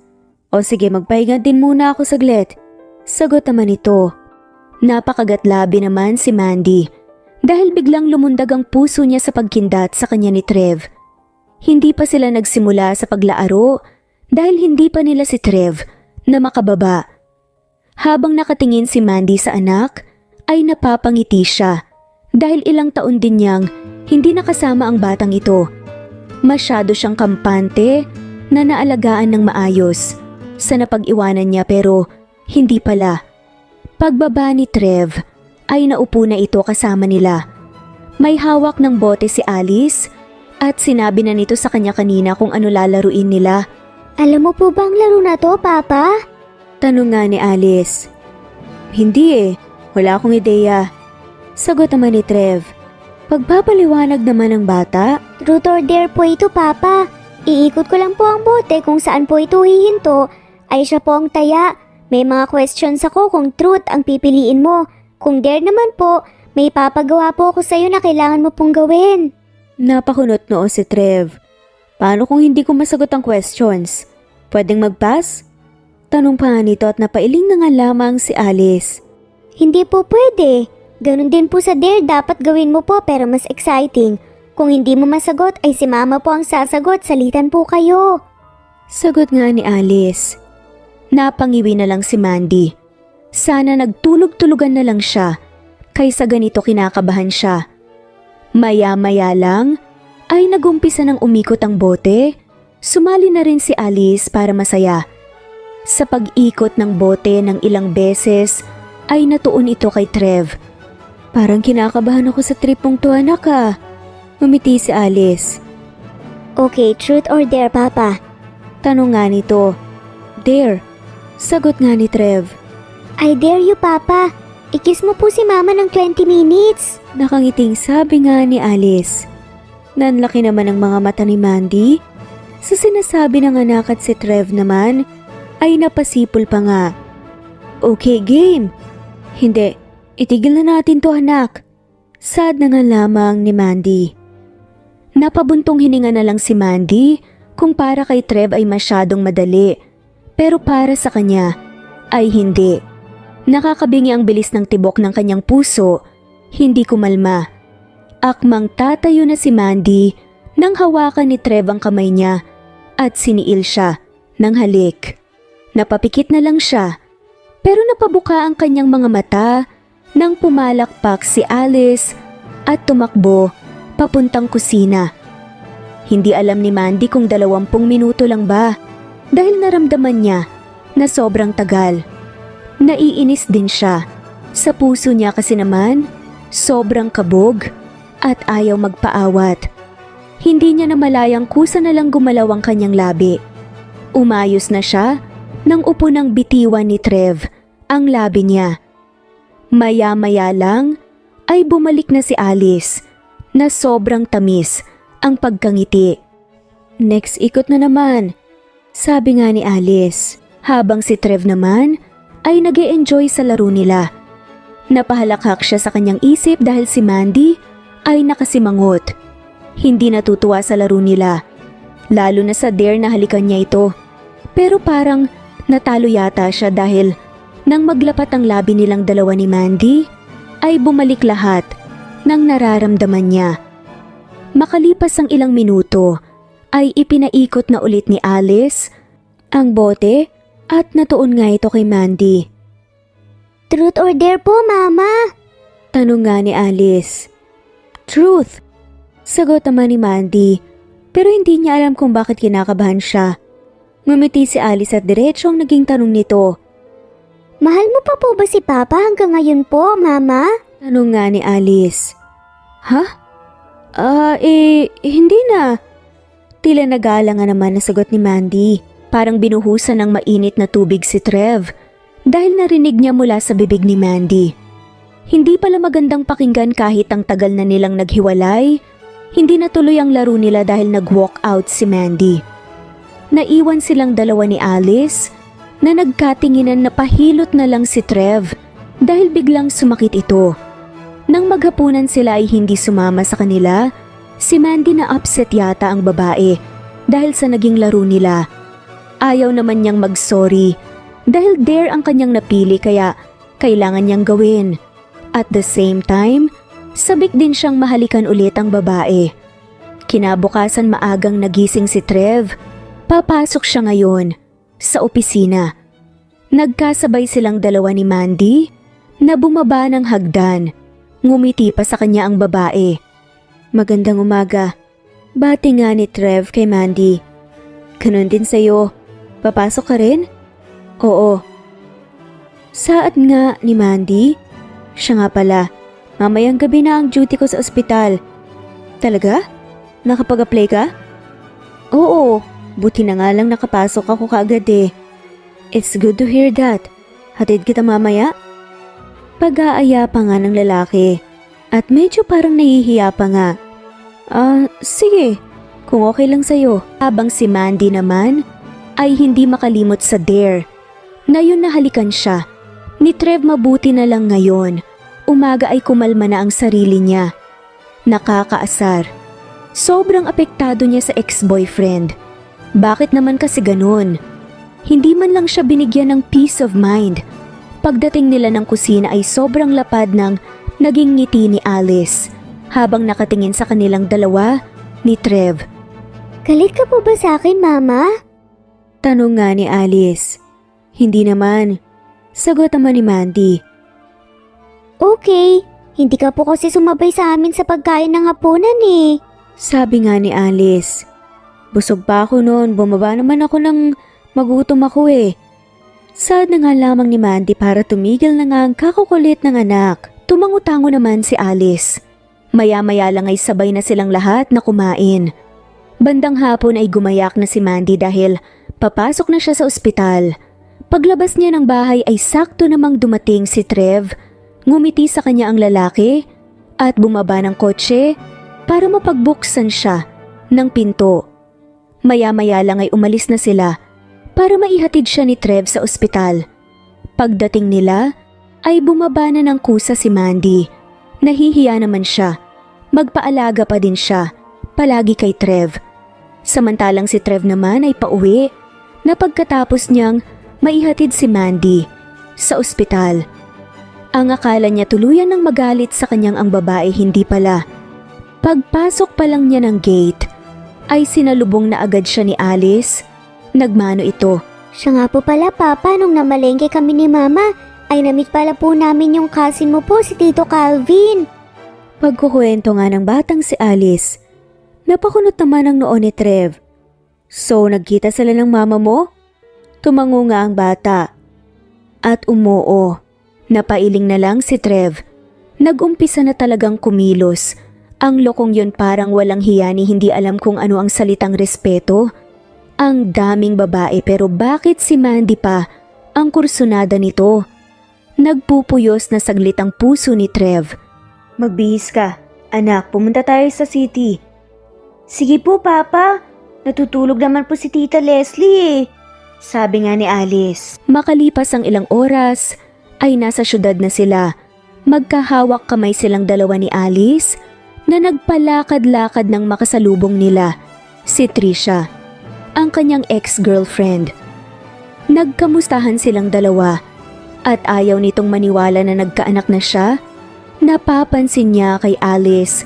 O sige, magpahinga din muna ako saglit. Sagot naman ito. Napakagatlabi naman si Mandy dahil biglang lumundag ang puso niya sa pagkindat sa kanya ni Trev. Hindi pa sila nagsimula sa paglaaro dahil hindi pa nila si Trev na makababa. Habang nakatingin si Mandy sa anak, ay napapangiti siya dahil ilang taon din niyang hindi nakasama ang batang ito. Masyado siyang kampante na naalagaan ng maayos sa napag-iwanan niya pero hindi pala. Pagbaba ni Trev ay naupo na ito kasama nila. May hawak ng bote si Alice at sinabi na nito sa kanya kanina kung ano lalaruin nila. Alam mo po bang laro na to, Papa? Tanong nga ni Alice. Hindi wala akong ideya. Sagot naman ni Trev. Pagpapaliwanag naman ng bata. Truth or dare po ito, Papa. Iikot ko lang po ang bote kung saan po ito hihinto. Ay siya po ang taya. May mga questions ako kung truth ang pipiliin mo. Kung dare naman po, may papagawa po ako sa'yo na kailangan mo pong gawin. Napakunot noo si Trev. Paano kung hindi ko masagot ang questions? Pwedeng mag-pass? Tanong pa nga nito at napailing na nga lamang si Alice. Hindi po pwede. Ganon din po sa dare, dapat gawin mo po pero mas exciting. Kung hindi mo masagot ay si Mama po ang sasagot, salitan po kayo. Sagot nga ni Alice. Napangiwi na lang si Mandy. Sana nagtulog-tulugan na lang siya kaysa ganito kinakabahan siya. Maya-maya lang ay nagumpisa ng umikot ang bote. Sumali na rin si Alice para masaya. Sa pag-ikot ng bote ng ilang beses ay natuon ito kay Trev. Parang kinakabahan ako sa trip mong to anak ah. Umiti si Alice. Okay, truth or dare, Papa? Tanong nga nito. Dare. Sagot nga ni Trev. I dare you, Papa. Ikis mo po si Mama ng 20 minutes. Nakangiting sabi nga ni Alice. Nanlaki naman ang mga mata ni Mandy. Sa sinasabi ng anak at si Trev naman ay napasipol pa nga. Okay, game. Hindi, itigil na natin to anak. Sad na nga lamang ni Mandy. Napabuntong hininga na lang si Mandy kung para kay Trev ay masyadong madali. Pero para sa kanya ay hindi. Nakakabingi ang bilis ng tibok ng kanyang puso. Hindi kumalma. Akmang tatayo na si Mandy nang hawakan ni Trev ang kamay niya at siniil siya ng halik. Napapikit na lang siya pero napabuka ang kanyang mga mata nang pumalakpak si Alice at tumakbo papuntang kusina. Hindi alam ni Mandy kung 20 minuto lang ba dahil naramdaman niya na sobrang tagal. Naiinis din siya. Sa puso niya kasi naman, sobrang kabog at ayaw magpaawat. Hindi niya namalayang kusa na lang gumalaw ang kanyang labi. Umayos na siya nang upo ng bitiwan ni Trev ang labi niya. Maya-maya lang ay bumalik na si Alice na sobrang tamis ang pagkangiti. Next ikot na naman, sabi nga ni Alice, habang si Trev naman ay nag-e-enjoy sa laro nila. Napahalakhak siya sa kanyang isip dahil si Mandy ay nakasimangot. Hindi natutuwa sa laro nila, lalo na sa dare na halikan niya ito. Pero parang natalo yata siya dahil nang maglapat ang labi nilang dalawa ni Mandy, ay bumalik lahat ng nararamdaman niya. Makalipas ang ilang minuto, ay ipinaikot na ulit ni Alice ang bote at natuon nga ito kay Mandy. Truth or dare po, Mama? Tanong nga ni Alice. Truth, sagot naman ni Mandy, pero hindi niya alam kung bakit kinakabahan siya. Ngumiti si Alice at diretso ang naging tanong nito. Mahal mo pa po ba si Papa hanggang ngayon po, Mama? Tanong nga ni Alice. Ha? Hindi na. Tila nag-aalala naman na sagot ni Mandy. Parang binuhusan ng mainit na tubig si Trev dahil narinig niya mula sa bibig ni Mandy. Hindi pala magandang pakinggan kahit ang tagal na nilang naghiwalay. Hindi natuloy ang laro nila dahil nag-walk out si Mandy. Naiwan silang dalawa ni Alice na nagkatinginan na pahilot na lang si Trev dahil biglang sumakit ito. Nang maghapunan sila ay hindi sumama sa kanila, si Mandy na upset yata ang babae dahil sa naging laro nila. Ayaw naman niyang mag-sorry dahil dare ang kanyang napili kaya kailangan niyang gawin. At the same time, sabik din siyang mahalikan ulit ang babae. Kinabukasan maagang nagising si Trev. Papasok siya ngayon sa opisina. Nagkasabay silang dalawa ni Mandy na bumaba ng hagdan. Ngumiti pa sa kanya ang babae. Magandang umaga. Bati nga ni Trev kay Mandy. Ganun din sa'yo. Papasok ka rin? Oo. Saad nga ni Mandy? Siya nga pala. Mamayang gabi na ang duty ko sa ospital. Talaga? Nakapag-apply ka? Oo. Buti na nga lang nakapasok ako kaagad eh. It's good to hear that. Hatid kita mamaya? Pag-aaya pa nga ng lalaki at medyo parang nahihiya pa nga. Sige, kung okay lang sa'yo. Habang si Mandy naman ay hindi makalimot sa dare na yun nahalikan siya. Ni Trev mabuti na lang ngayon. Umaga ay kumalma na ang sarili niya. Nakakaasar. Sobrang apektado niya sa ex-boyfriend. Bakit naman kasi ganun? Hindi man lang siya binigyan ng peace of mind. Pagdating nila ng kusina ay sobrang lapad ng naging ngiti ni Alice habang nakatingin sa kanilang dalawa ni Trev. Galit ka po ba sa akin, Mama? Tanong nga ni Alice. Hindi naman. Sagot naman ni Mandy. Okay, hindi ka po kasi sumabay sa amin sa pagkain ng hapunan eh. Sabi nga ni Alice. Busog pa ako noon, bumaba naman ako ng magutom ako eh. Sad na nga lamang ni Mandy para tumigil na nga ang kakukulit ng anak. Tumangutango naman si Alice. Maya-maya lang ay sabay na silang lahat na kumain. Bandang hapon ay gumayak na si Mandy dahil papasok na siya sa ospital. Paglabas niya ng bahay ay sakto namang dumating si Trev. Ngumiti sa kanya ang lalaki at bumaba ng kotse para mapagbuksan siya ng pinto. Maya-maya lang ay umalis na sila para maihatid siya ni Trev sa ospital. Pagdating nila ay bumaba na ng kusa si Mandy. Nahihiya naman siya. Magpaalaga pa din siya, palagi kay Trev. Samantalang si Trev naman ay pauwi na pagkatapos niyang maihatid si Mandy sa ospital. Ang akala niya tuluyan ng magalit sa kanyang ang babae, hindi pala. Pagpasok pa lang niya ng gate, ay sinalubong na agad siya ni Alice. Nagmano ito. Siya nga po pala, Papa, nung namalengke kami ni Mama, ay namit pala po namin yung cousin mo po, si Tito Calvin. Pagkukwento nga ng batang si Alice, napakunot naman ang noo ni Trev. So, nagkita sila ng mama mo? Tumango nga ang bata. At umoo. Napailing na lang si Trev. Nag-umpisa na talagang kumilos. Ang lokong yun parang walang hiya ni hindi alam kung ano ang salitang respeto. Ang daming babae pero bakit si Mandy pa ang kursunada nito? Nagpupuyos na saglit ang puso ni Trev. Magbihis ka. Anak, pumunta tayo sa city. Sige po, Papa. Natutulog naman po si Tita Leslie eh. Sabi nga ni Alice. Makalipas ang ilang oras, ay nasa syudad na sila. Magkahawak kamay silang dalawa ni Alice na nagpalakad-lakad ng makasalubong nila, si Trisha, ang kanyang ex-girlfriend. Nagkamustahan silang dalawa at ayaw nitong maniwala na nagkaanak na siya. Napapansin niya kay Alice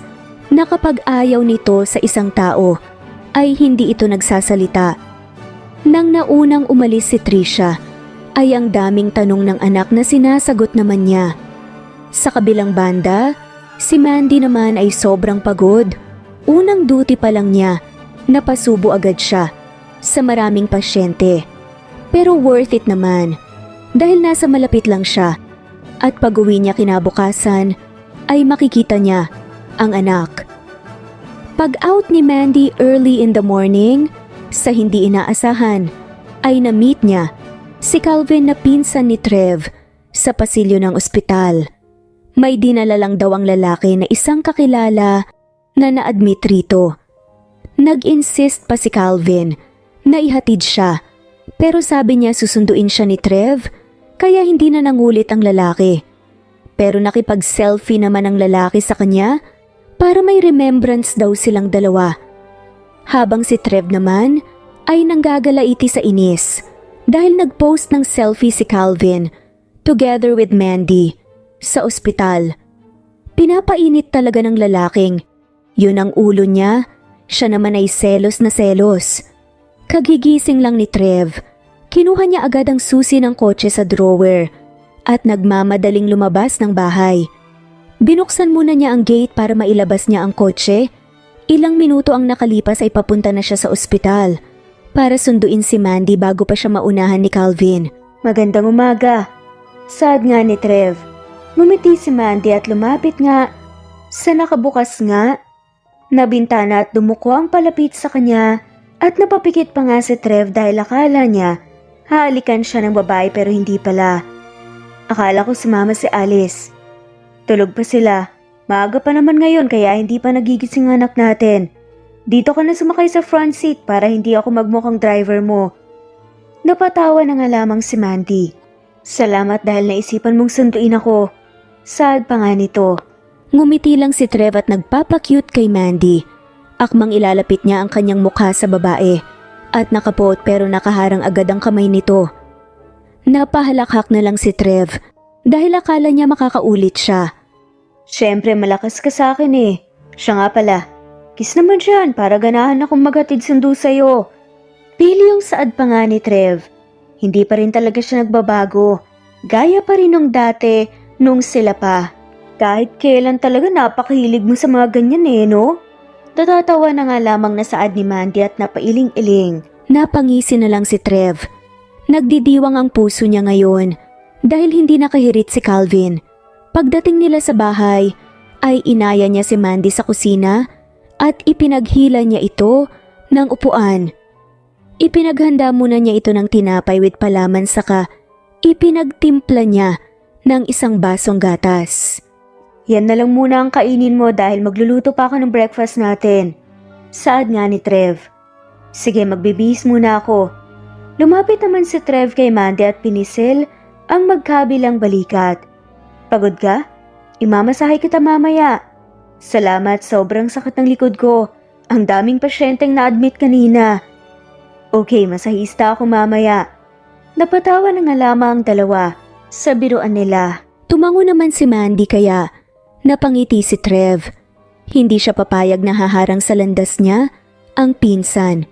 na kapag ayaw nito sa isang tao ay hindi ito nagsasalita. Nang naunang umalis si Trisha ay ang daming tanong ng anak na sinasagot naman niya. Sa kabilang banda, si Mandy naman ay sobrang pagod. Unang duty pa lang niya, napasubo agad siya sa maraming pasyente. Pero worth it naman dahil nasa malapit lang siya at pag-uwi niya kinabukasan ay makikita niya ang anak. Pag-out ni Mandy early in the morning, sa hindi inaasahan, ay na-meet niya si Calvin na pinsan ni Trev sa pasilyo ng ospital. May dinala lang daw ang lalaki na isang kakilala na na-admit rito. Nag-insist pa si Calvin na ihatid siya, pero sabi niya susunduin siya ni Trev kaya hindi na nangulit ang lalaki. Pero nakipag-selfie naman ang lalaki sa kanya para may remembrance daw silang dalawa. Habang si Trev naman ay nanggagalaiti sa inis dahil nag-post ng selfie si Calvin together with Mandy sa ospital. Pinapainit talaga ng lalaking. Yun ang ulo niya, siya naman ay selos na selos. Kagigising lang ni Trev, kinuha niya agad ang susi ng kotse sa drawer at nagmamadaling lumabas ng bahay. Binuksan muna niya ang gate para mailabas niya ang kotse. Ilang minuto ang nakalipas ay papunta na siya sa ospital para sunduin si Mandy bago pa siya maunahan ni Calvin. Magandang umaga. Sad nga ni Trev. Ngumiti si Mandy at lumapit nga sa nakabukas nga na bintana at dumuko ang palapit sa kanya at napapikit pa nga si Trev dahil akala niya halikan siya ng babae pero hindi pala. Akala ko sumama si Alice. Tulog pa sila. Maaga pa naman ngayon kaya hindi pa nagigising ang anak natin. Dito ka na sumakay sa front seat para hindi ako magmukhang driver mo. Napatawa na nga lamang si Mandy. Salamat dahil naisipan mong sunduin ako. Sad pa nga nito. Ngumiti lang si Trev at nagpapacute kay Mandy. Akmang ilalapit niya ang kanyang mukha sa babae at nakapoot pero nakaharang agad ang kamay nito. Napahalakhak na lang si Trev dahil akala niya makakaulit siya. Siyempre malakas ka sa akin eh. Siya nga pala. Kiss naman siyan para ganahan akong maghatid sundo sa'yo. Pili yung saad pa nga ni Trev. Hindi pa rin talaga siya nagbabago. Gaya pa rin nung dati nung sila pa. Kahit kailan talaga napakahilig mo sa mga ganyan eh, no? Natatawa na nga lamang na saad ni Mandy at napailing-iling. Napangisi na lang si Trev. Nagdidiwang ang puso niya ngayon dahil hindi nakahirit si Calvin. Pagdating nila sa bahay, ay inaya niya si Mandy sa kusina at ipinaghila niya ito ng upuan. Ipinaghanda muna niya ito ng tinapay with palaman saka ipinagtimpla niya ng isang basong gatas. Yan na lang muna ang kainin mo dahil magluluto pa ako ng breakfast natin. Saad nga ni Trev. Sige, magbibihis muna ako. Lumapit naman si Trev kay Mandy at pinisil ang magkabilang balikat. Pagod ka? Imamasahe kita mamaya. Salamat, sobrang sakit ng likod ko. Ang daming pasyenteng na-admit kanina. Okay, masahista ako mamaya. Napatawa na nga lamang ang dalawa sa biruan nila. Tumango naman si Mandy kaya napangiti si Trev. Hindi siya papayag na haharang sa landas niya ang pinsan.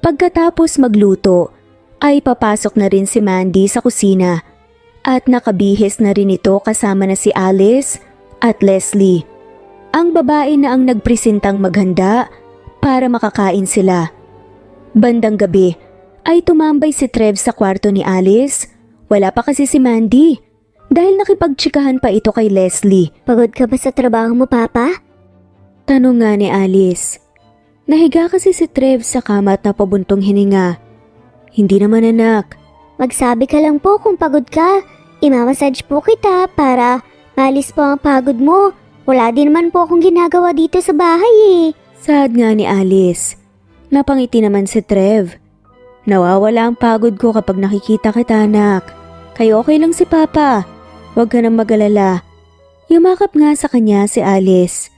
Pagkatapos magluto, ay papasok na rin si Mandy sa kusina at nakabihis na rin ito kasama na si Alice at Leslie. Ang babae na ang nagpresentang maghanda para makakain sila. Bandang gabi ay tumambay si Trev sa kwarto ni Alice. Wala pa kasi si Mandy dahil nakipagtsikahan pa ito kay Leslie. Pagod ka ba sa trabaho mo, Papa? Tanong nga ni Alice. Nahiga kasi si Trev sa kama at napabuntong hininga. Hindi naman, anak. Magsabi ka lang po kung pagod ka. Imamassage po kita para malis po ang pagod mo. Wala din naman po akong ginagawa dito sa bahay eh. Sad nga ni Alice. Napangiti naman si Trev. Nawawala ang pagod ko kapag nakikita kita, anak. Kaya okay lang si Papa. Huwag ka nang mag-alala. Yumakap nga sa kanya si Alice.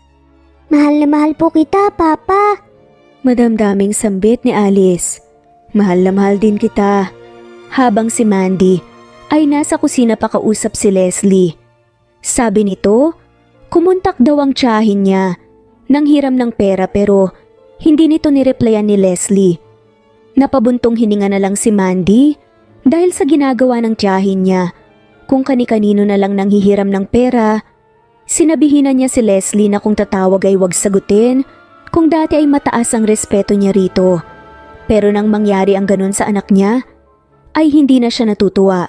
Mahal na mahal po kita, Papa. Madamdaming sambit ni Alice. Mahal na mahal din kita. Habang si Mandy ay nasa kusina pa kausap si Leslie. Sabi nito, kumontak daw ang tiyahin niya nang hiram ng pera pero hindi nito nireplyan ni Leslie. Napabuntong hininga na lang si Mandy dahil sa ginagawa ng tiyahin niya. Kung kani-kanino na lang nanghihiram ng pera, sinabihinan niya si Leslie na kung tatawag ay wag sagutin kung dati ay mataas ang respeto niya rito. Pero nang mangyari ang ganun sa anak niya, ay hindi na siya natutuwa.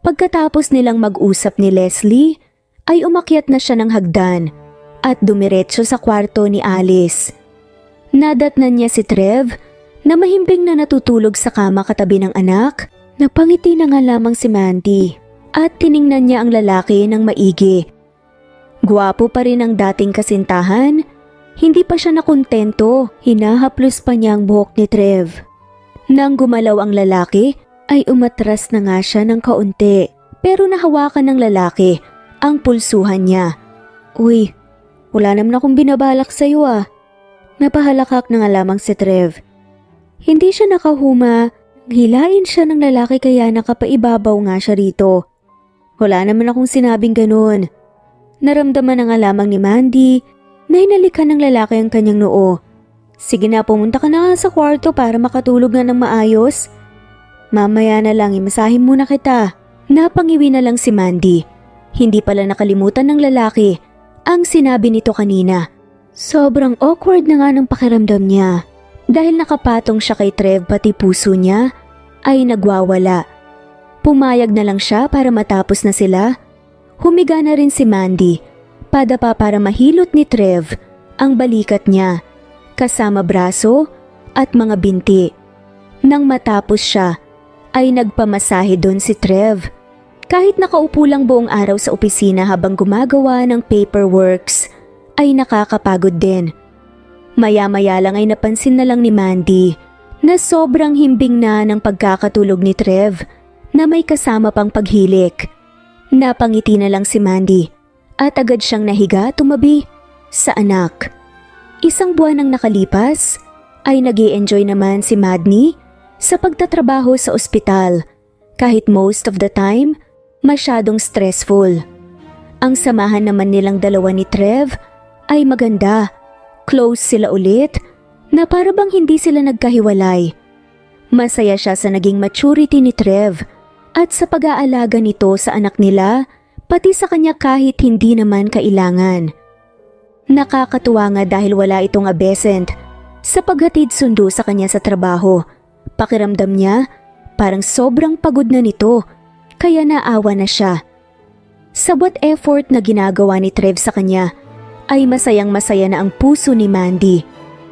Pagkatapos nilang mag-usap ni Leslie, ay umakyat na siya ng hagdan at dumiretso sa kwarto ni Alice. Nadatnan niya si Trev na mahimbing na natutulog sa kama katabi ng anak. Napangiti na nga lamang si Mandy at tiningnan niya ang lalaki ng maigi. Gwapo pa rin ang dating kasintahan. Hindi pa siya nakontento, hinahaplos pa niya ang buhok ni Trev. Nang gumalaw ang lalaki, ay umatras na nga siya ng kaunti. Pero nahawakan ng lalaki ang pulsuhan niya. Uy, wala naman akong binabalak sa'yo ah. Napahalakak na nga lamang si Trev. Hindi siya nakahuma, hilain siya ng lalaki kaya nakapaibabaw nga siya rito. Wala naman akong sinabing ganun. Naramdaman na nga lamang ni Mandy na hinalikan ng lalaki ang kanyang noo. Sige na, pumunta ka na sa kwarto para makatulog na ng maayos. Mamaya na lang, imasahin muna kita. Napangiwi na lang si Mandy. Hindi pala nakalimutan ng lalaki ang sinabi nito kanina. Sobrang awkward na nga ng pakiramdam niya. Dahil nakapatong siya kay Trev pati puso niya ay nagwawala. Pumayag na lang siya para matapos na sila. Humiga na rin si Mandy. Padapa para mahilot ni Trev ang balikat niya, kasama braso at mga binti. Nang matapos siya, ay nagpamasahe doon si Trev. Kahit nakaupo lang buong araw sa opisina habang gumagawa ng paperworks, ay nakakapagod din. Maya-maya lang ay napansin na lang ni Mandy na sobrang himbing na ng pagkakatulog ni Trev na may kasama pang paghilik. Napangiti na lang si Mandy at agad siyang nahiga tumabi sa anak. Isang buwan nang nakalipas ay nag-i-enjoy naman si Madney sa pagtatrabaho sa ospital kahit most of the time masyadong stressful. Ang samahan naman nilang dalawa ni Trev ay maganda. Close sila ulit na para bang hindi sila nagkahiwalay. Masaya siya sa naging maturity ni Trev at sa pag-aalaga nito sa anak nila pati sa kanya kahit hindi naman kailangan. Nakakatuwa nga dahil wala itong absent sa paghatid sundo sa kanya sa trabaho. Pakiramdam niya parang sobrang pagod na nito kaya naawa na siya. Sa what effort na ginagawa ni Trev sa kanya ay masayang masaya na ang puso ni Mandy.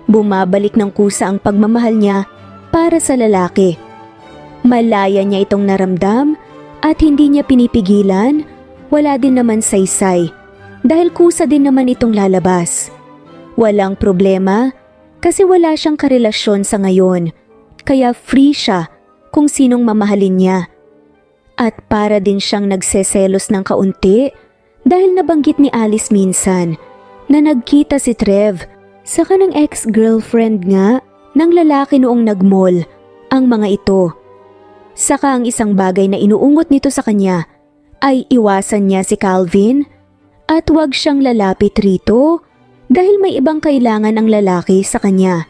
Bumabalik ng kusa ang pagmamahal niya para sa lalaki. Malaya niya itong naramdam at hindi niya pinipigilan. Wala din naman saysay dahil kusa din naman itong lalabas. Walang problema kasi wala siyang karelasyon sa ngayon kaya free siya kung sinong mamahalin niya. At para din siyang nagseselos ng kaunti dahil nabanggit ni Alice minsan na nagkita si Trev sa kanang ex-girlfriend nga ng lalaki noong nag-mall ang mga ito. Saka ang isang bagay na inuungot nito sa kanya ay iwasan niya si Calvin at wag siyang lalapit rito dahil may ibang kailangan ang lalaki sa kanya.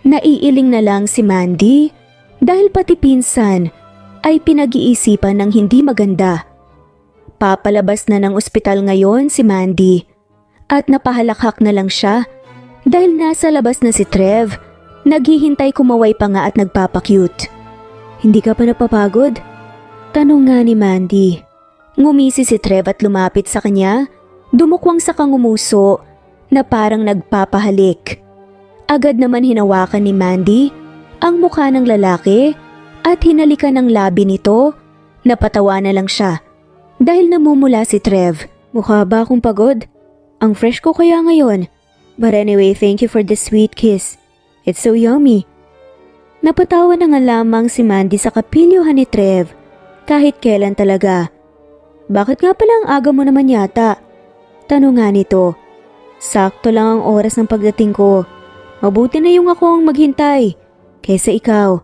Naiiling na lang si Mandy dahil pati pinsan ay pinag-iisipan ng hindi maganda. Papalabas na ng ospital ngayon si Mandy at napahalakhak na lang siya dahil nasa labas na si Trev. Naghihintay kumaway pa nga at nagpapakyut. Hindi ka pa napapagod? Tanong nga ni Mandy. Ngumisi si Trev at lumapit sa kanya, dumukwang sa kangumuso na parang nagpapahalik. Agad naman hinawakan ni Mandy ang mukha ng lalaki at hinalikan ng labi nito. Napatawa na lang siya dahil namumula si Trev. Mukha ba akong pagod? Ang fresh ko kaya ngayon. But anyway, thank you for the sweet kiss. It's so yummy. Napatawa na nga lamang si Mandy sa kapilyuhan ni Trev kahit kailan talaga. Bakit nga pala ang aga mo naman yata? Tanong nga nito. Sakto lang ang oras ng pagdating ko. Mabuti na yung ako ang maghintay kaysa ikaw.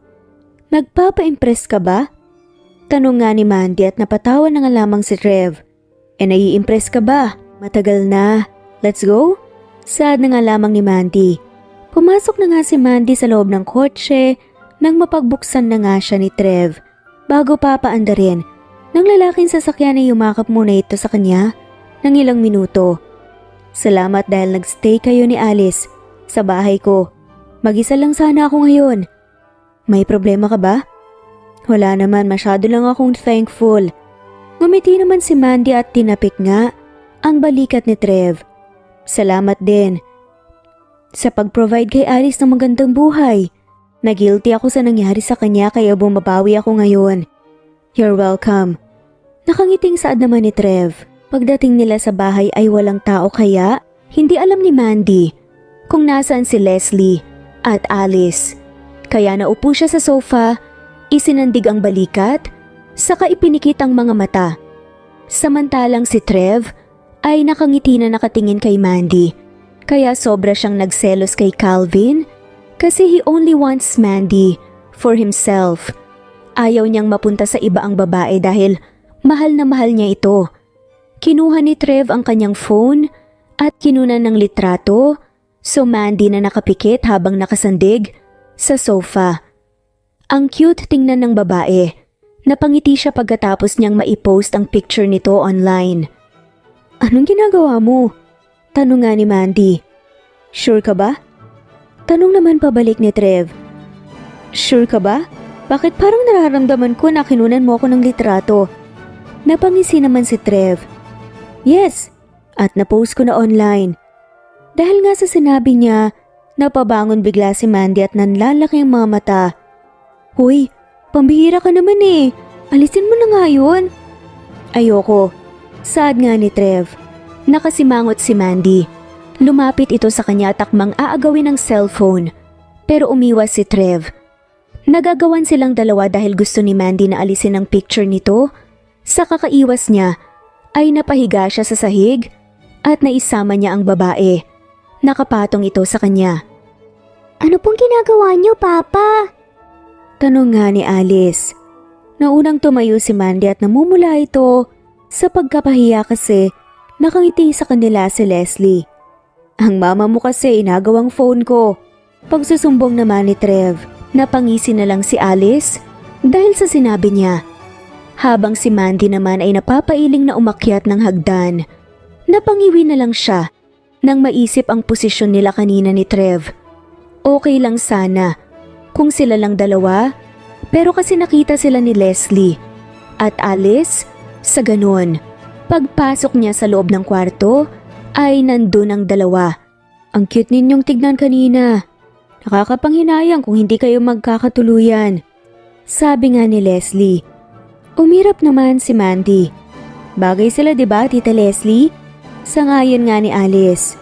Nagpapa-impress ka ba? Tanong nga ni Mandy at napatawa na nga lamang si Trev. Nai-impress ka ba? Matagal na. Let's go? Sad na nga lamang ni Mandy. Pumasok na nga si Mandy sa loob ng kotse nang mapagbuksan na nga siya ni Trev. Bago papaandarin, ng lalaking sasakyan ay yumakap muna ito sa kanya ng ilang minuto. Salamat dahil nagstay kayo ni Alice sa bahay ko. Mag-isa lang sana ako ngayon. May problema ka ba? Wala naman, masyado lang akong thankful. Ngumiti naman si Mandy at tinapik nga ang balikat ni Trev. Salamat din sa pag-provide kay Alice ng magandang buhay. Nagilty ako sa nangyari sa kanya kaya bumabawi ako ngayon. You're welcome. Nakangiting saad naman ni Trev. Pagdating nila sa bahay ay walang tao kaya hindi alam ni Mandy kung nasaan si Leslie at Alice. Kaya naupo siya sa sofa, isinandig ang balikat, saka ipinikit ang mga mata. Samantalang si Trev ay nakangiti na nakatingin kay Mandy. Kaya sobra siyang nagselos kay Calvin kasi he only wants Mandy for himself. Ayaw niyang mapunta sa iba ang babae dahil mahal na mahal niya ito. Kinuha ni Trev ang kanyang phone at kinunan ng litrato so Mandy na nakapikit habang nakasandig sa sofa. Ang cute tingnan ng babae. Napangiti siya pagkatapos niyang maipost ang picture nito online. Anong ginagawa mo? Tanong nga ni Mandy. Sure ka ba? Tanong naman pabalik ni Trev. Sure ka ba? Bakit parang nararamdaman ko na kinunan mo ako ng litrato? Napangisi naman si Trev. Yes, at napost ko na online. Dahil nga sa sinabi niya, napabangon bigla si Mandy at nanlalaki ang mga mata. Hoy, pambihira ka naman eh. Alisin mo na nga yun. Ayoko. Saad nga ni Trev. Nakasimangot si Mandy. Lumapit ito sa kanya at akmang aagawin ng cellphone. Pero umiwas si Trev. Nagagawan silang dalawa dahil gusto ni Mandy na alisin ang picture nito. Sa kakaiwas niya ay napahiga siya sa sahig at naisama niya ang babae. Nakapatong ito sa kanya. Ano pong ginagawa niyo, Papa? Tanong nga ni Alice. Naunang tumayo si Mandy at namumula ito sa pagkapahiya kasi nakangiti sa kanila si Leslie. Ang mama mo kasi inagawang phone ko. Pagsusumbong naman ni Trev, napangisi na lang si Alice dahil sa sinabi niya. Habang si Mandy naman ay napapailing na umakyat ng hagdan. Napangiwi na lang siya nang maisip ang posisyon nila kanina ni Trev. Okay lang sana kung sila lang dalawa, pero kasi nakita sila ni Leslie at Alice sa ganon. Pagpasok niya sa loob ng kwarto ay nandun ang dalawa. Ang cute ninyong tignan kanina. Nakakapanghinayang kung hindi kayo magkakatuluyan. Sabi nga ni Leslie. Umirap naman si Mandy. Bagay sila diba, Tita Leslie? Sangayon nga ni Alice.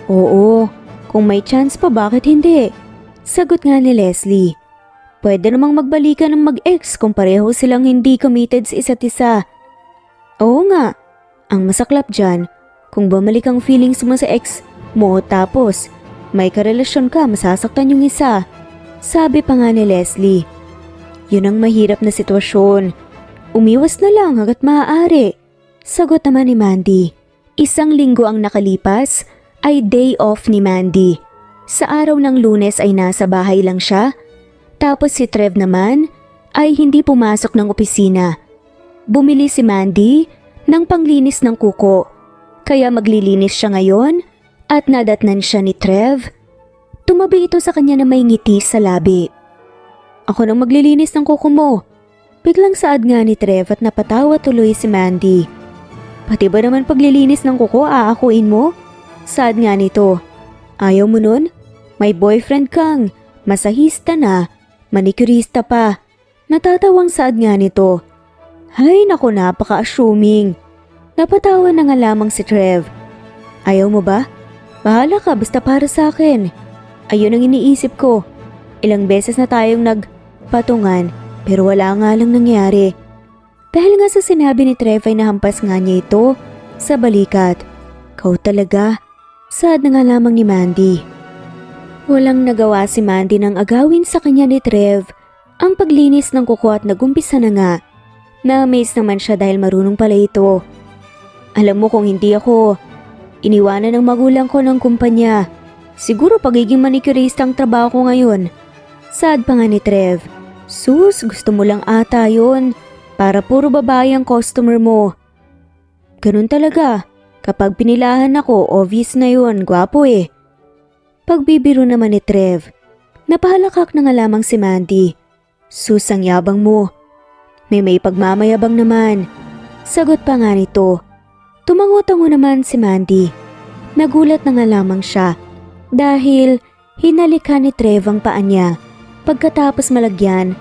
Oo, kung may chance pa bakit hindi? Sagot nga ni Leslie. Pwede namang magbalikan ng mag-ex kung pareho silang hindi committed sa isa't isa. Oo nga, ang masaklap dyan, kung bumalik ang feelings mo sa ex mo tapos may karelasyon ka, masasaktan yung isa. Sabi pa nga ni Leslie. Yun ang mahirap na sitwasyon. Umiwas na lang hanggat maaari. Sagot naman ni Mandy. 1 linggo ang nakalipas ay day off ni Mandy. Sa araw ng Lunes ay nasa bahay lang siya. Tapos si Trev naman ay hindi pumasok ng opisina. Bumili si Mandy ng panglinis ng kuko. Kaya maglilinis siya ngayon at nadatnan siya ni Trev. Tumabi ito sa kanya na may ngiti sa labi. Ako nang maglilinis ng kuko mo. Biglang saad nga ni Trev at napatawa tuloy si Mandy. Pati ba naman paglilinis ng kuko aakuin mo? Saad nga nito. Ayaw mo nun? May boyfriend kang, masahista na, manicurista pa. Natatawang saad nga nito. Hay naku, napaka-assuming. Napatawa na nga lamang si Trev. Ayaw mo ba? Bahala ka basta para sa akin. Ayun ang iniisip ko. Ilang beses na tayong nagpatungan pero wala nga lang nangyari. Dahil nga sa sinabi ni Trev ay nahampas nga niya ito sa balikat. Kau talaga, saad na nga lamang ni Mandy. Walang nagawa si Mandy nang agawin sa kanya ni Trev ang paglinis ng kuko at nagumpisa na nga. Na-amaze naman siya dahil marunong pala ito. Alam mo kung hindi ako iniwanan ng magulang ko ng kumpanya, siguro pagiging manicurista ang trabaho ko ngayon. Saad pa nga ni Trev. Sus, gusto mo lang ata yun. Para puro babae ang customer mo. Ganun talaga. Kapag pinilahan ako, obvious na yun. Gwapo eh. Pagbibiro naman ni Trev. Napahalakak na nga lamang si Mandy. Sus, ang yabang mo. May pagmamayabang naman. Sagot pa nga nito. Tumango-tango naman si Mandy. Nagulat na nga lamang siya. Dahil hinalikan ni Trev ang paa niya. Pagkatapos malagyan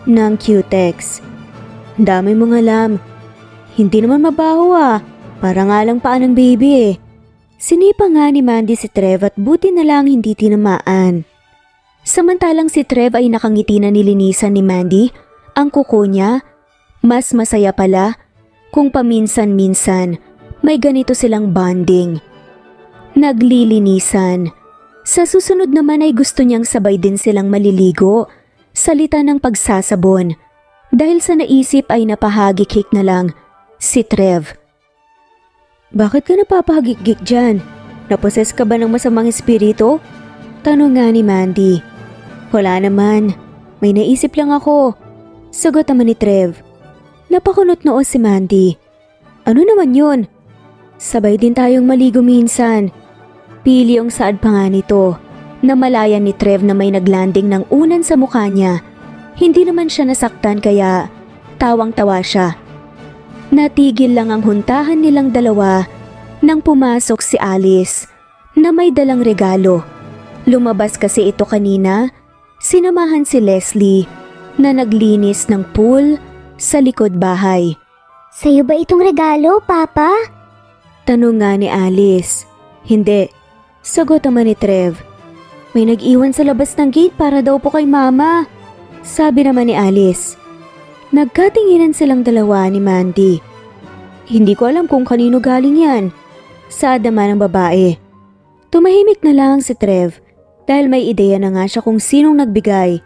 ng Q-Tex. Dami mong alam. Hindi naman mabaho ah. Para nga lang paa ng baby eh. Sinipa nga ni Mandy si Trev at buti na lang hindi tinamaan. Samantalang si Trev ay nakangiti na nilinisan ni Mandy ang kuko niya. Mas masaya pala kung paminsan-minsan may ganito silang bonding. Naglilinisan. Sa susunod naman ay gusto niyang sabay din silang maliligo. Salita ng pagsasabon. Dahil sa naisip ay napahagik-hik na lang si Trev. Bakit ka napapahagik-hik dyan? Naposes ka ba ng masamang espiritu? Tanong nga ni Mandy. Wala naman. May naisip lang ako. Sagot naman ni Trev. Napakunot noo si Mandy. Ano naman yun? Sabay din tayong maligo minsan. Pili yung saad pa nga nito. Namalayan ni Trev na may naglanding ng unan sa mukha niya. Hindi naman siya nasaktan kaya tawang-tawa siya. Natigil lang ang huntahan nilang dalawa nang pumasok si Alice na may dalang regalo. Lumabas kasi ito kanina. Sinamahan si Leslie na naglinis ng pool sa likod bahay. Sa'yo ba itong regalo, Papa? Tanong nga ni Alice. Hindi. Sagot naman ni Trev. May nag-iwan sa labas ng gate para daw po kay Mama. Sabi naman ni Alice. Nagkatinginan silang dalawa ni Mandy. Hindi ko alam kung kanino galing yan. Saad naman ng babae. Tumahimik na lang si Trev dahil may ideya na nga siya kung sinong nagbigay.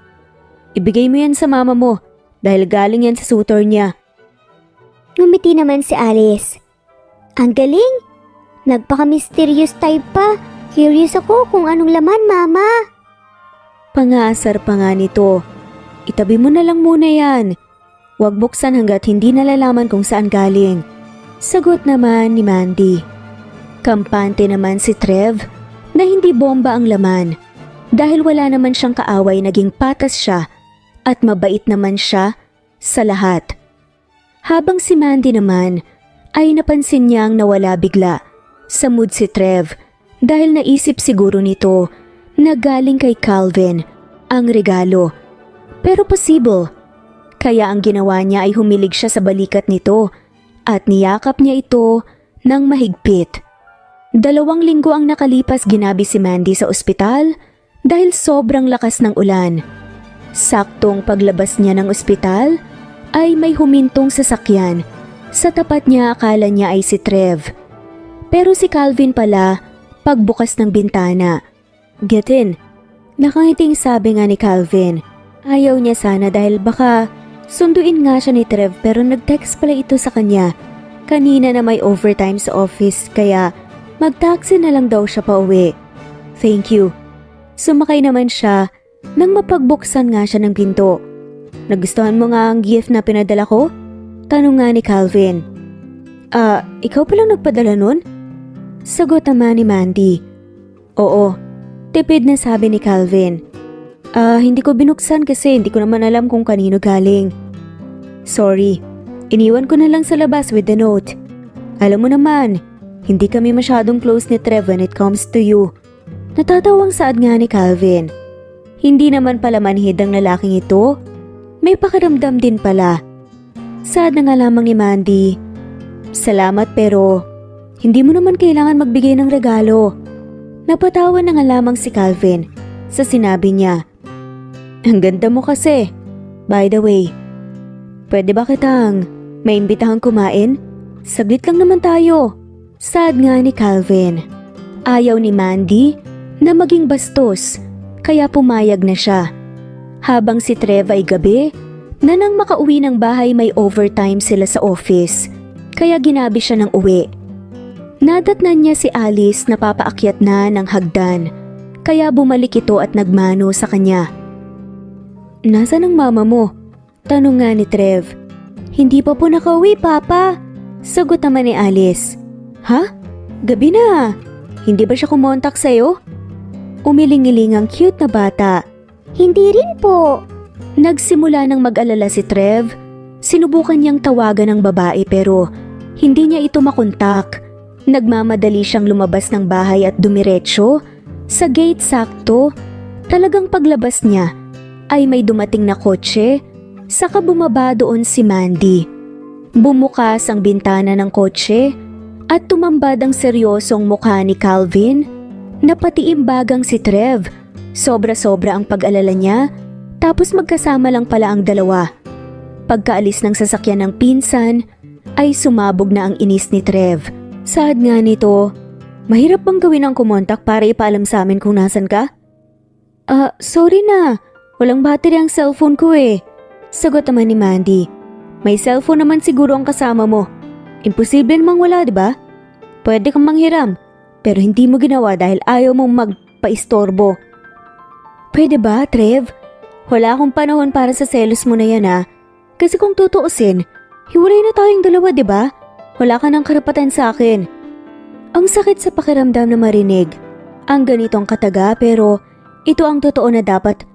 Ibigay mo yan sa mama mo dahil galing yan sa suitor niya. Ngumiti naman si Alice. Ang galing! Nagpaka-mysterious type pa. Curious ako kung anong laman, Mama. Pangaasar pa nga nito. Itabi mo na lang muna yan. Huwag buksan hanggat hindi nalalaman kung saan galing. Sagot naman ni Mandy. Kampante naman si Trev na hindi bomba ang laman. Dahil wala naman siyang kaaway, naging patas siya at mabait naman siya sa lahat. Habang si Mandy naman ay napansin niyang nawala bigla sa mood si Trev dahil naisip siguro nito na galing kay Calvin ang regalo. Pero possible. Kaya ang ginawa niya ay humilig siya sa balikat nito at niyakap niya ito ng mahigpit. 2 linggo ang nakalipas ginabi si Mandy sa ospital dahil sobrang lakas ng ulan. Saktong paglabas niya ng ospital ay may humintong sasakyan. Sa tapat niya akala niya ay si Trev. Pero si Calvin pala pagbukas ng bintana. Get in. Nakangiting sabi nga ni Calvin. Ayaw niya sana dahil baka sunduin nga siya ni Trev pero nag-text pala ito sa kanya. Kanina na may overtime sa office kaya Mag-taxi na lang daw siya pauwi. Thank you. Sumakay naman siya nang mapagbuksan nga siya ng pinto. Nagustuhan mo nga ang gift na pinadala ko? Tanong nga ni Calvin. Ikaw palang nagpadala nun? Sagot naman ni Mandy. Oo, tipid na sabi ni Calvin. Hindi ko binuksan kasi hindi ko naman alam kung kanino galing. Sorry, iniwan ko na lang sa labas with the note. Alam mo naman, hindi kami masyadong close ni Trev when it comes to you. Natatawang saad nga ni Calvin. Hindi naman pala manhid ang lalaking ito. May pakiramdam din pala. Saad na nga lamang ni Mandy. Salamat pero hindi mo naman kailangan magbigay ng regalo. Napatawa na nga lamang si Calvin sa sinabi niya. Ang ganda mo kasi. By the way, pwede ba kitang maimbitahang kumain? Saglit lang naman tayo. Saad nga ni Calvin. Ayaw ni Mandy na maging bastos, kaya pumayag na siya. Habang si Trev ay gabi, na nang makauwi ng bahay may overtime sila sa office, kaya ginabi siya ng uwi. Nadatnan niya si Alice na papaakyat na ng hagdan, kaya bumalik ito at nagmano sa kanya. Nasaan ang mama mo? Tanong nga ni Trev. Hindi pa po nakauwi, Papa. Sagot naman ni Alice. Ha? Gabi na. Hindi ba siya kumontak sa'yo? Umiling-iling ang cute na bata. Hindi rin po. Nagsimula nang mag-alala si Trev. Sinubukan niyang tawagan ng babae pero hindi niya ito makontak. Nagmamadali siyang lumabas ng bahay at dumiretso. Sa gate sakto, talagang paglabas niya ay may dumating na kotse. Saka bumaba doon si Mandy. Bumukas ang bintana ng kotse at tumambad ang seryosong mukha ni Calvin na pati imbagang si Trev. Sobra-sobra ang pag-alala niya, tapos magkasama lang pala ang dalawa. Pagkaalis ng sasakyan ng pinsan, ay sumabog na ang inis ni Trev. Saad nga nito, mahirap bang gawin ang kumontak para ipaalam sa amin kung nasan ka? Sorry na, walang battery ang cellphone ko eh. Sagot naman ni Mandy. May cellphone naman siguro ang kasama mo. Imposible namang wala, di ba? Pwede kang manghiram, pero hindi mo ginawa dahil ayaw mong magpaistorbo. Pwede ba, Trev? Wala akong panahon para sa selos mo na yan ha. Kasi kung tutuusin, hiwalay na tayong dalawa, di ba? Wala ka ng karapatan sa akin. Ang sakit sa pakiramdam na marinig. Ang ganitong kataga pero ito ang totoo na dapat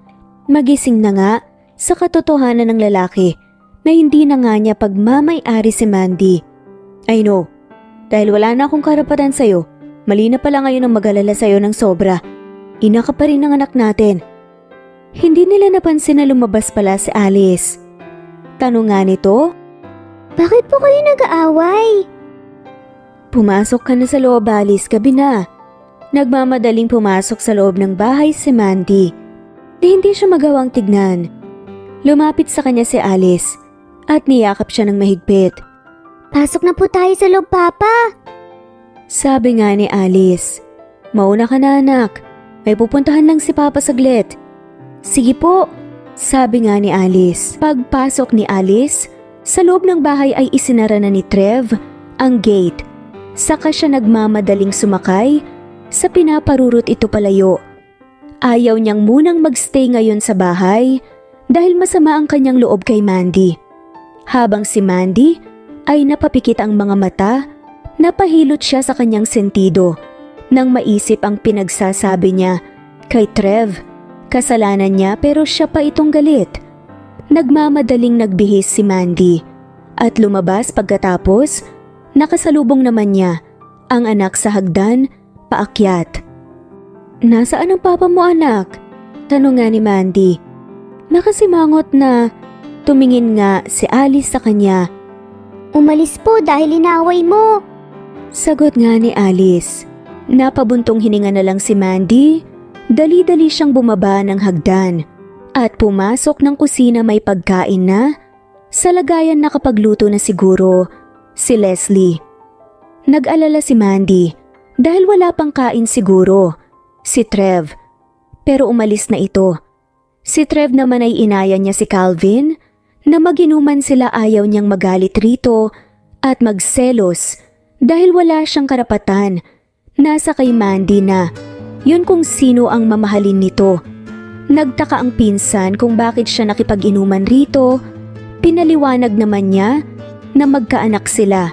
magising na nga sa katotohanan ng lalaki na hindi na nga niya pagmamay-ari si Mandy. I know, dahil wala na akong karapatan sa'yo, mali na pala ngayon ang mag-alala sa'yo ng sobra. Ina ka pa rin ng anak natin. Hindi nila napansin na lumabas pala si Alice. Tanong nga nito, Bakit po kayo nag-aaway? Pumasok ka na sa loob, Alice, gabi na. Nagmamadaling pumasok sa loob ng bahay si Mandy. Di hindi siya magawang tignan. Lumapit sa kanya si Alice at niyakap siya ng mahigpit. Pasok na po tayo sa loob, Papa. Sabi nga ni Alice, mauna ka na anak, may pupuntahan lang si Papa saglit. Sige po, sabi nga ni Alice. Pagpasok ni Alice, sa loob ng bahay ay isinara na ni Trev ang gate. Saka siya nagmamadaling sumakay sa pinaparurot ito palayo. Ayaw niyang munang magstay ngayon sa bahay dahil masama ang kanyang loob kay Mandy. Habang si Mandy ay napapikit ang mga mata, napahilot siya sa kanyang sentido nang maisip ang pinagsasabi niya kay Trev. Kasalanan niya pero siya pa itong galit. Nagmamadaling nagbihis si Mandy at lumabas pagkatapos nakasalubong naman niya ang anak sa hagdan paakyat. Nasaan ang papa mo anak? Tanong nga ni Mandy. Nakasimangot na tumingin nga si Alice sa kanya. Umalis po dahil inaway mo. Sagot nga ni Alice. Napabuntong hininga na lang si Mandy. Dali-dali siyang bumaba ng hagdan at pumasok ng kusina may pagkain na. Sa lagayan nakapagluto na siguro si Leslie. Nag-alala si Mandy dahil wala pang kain siguro si Trev. Pero umalis na ito. Si Trev naman ay inaya niya si Calvin na maginuman sila, ayaw niyang magalit rito at magselos dahil wala siyang karapatan Nasa kay Mandy na. Yun kung sino ang mamahalin nito. Nagtaka ang pinsan kung bakit siya nakipag-inuman rito. Pinaliwanag naman niya na magkaanak sila.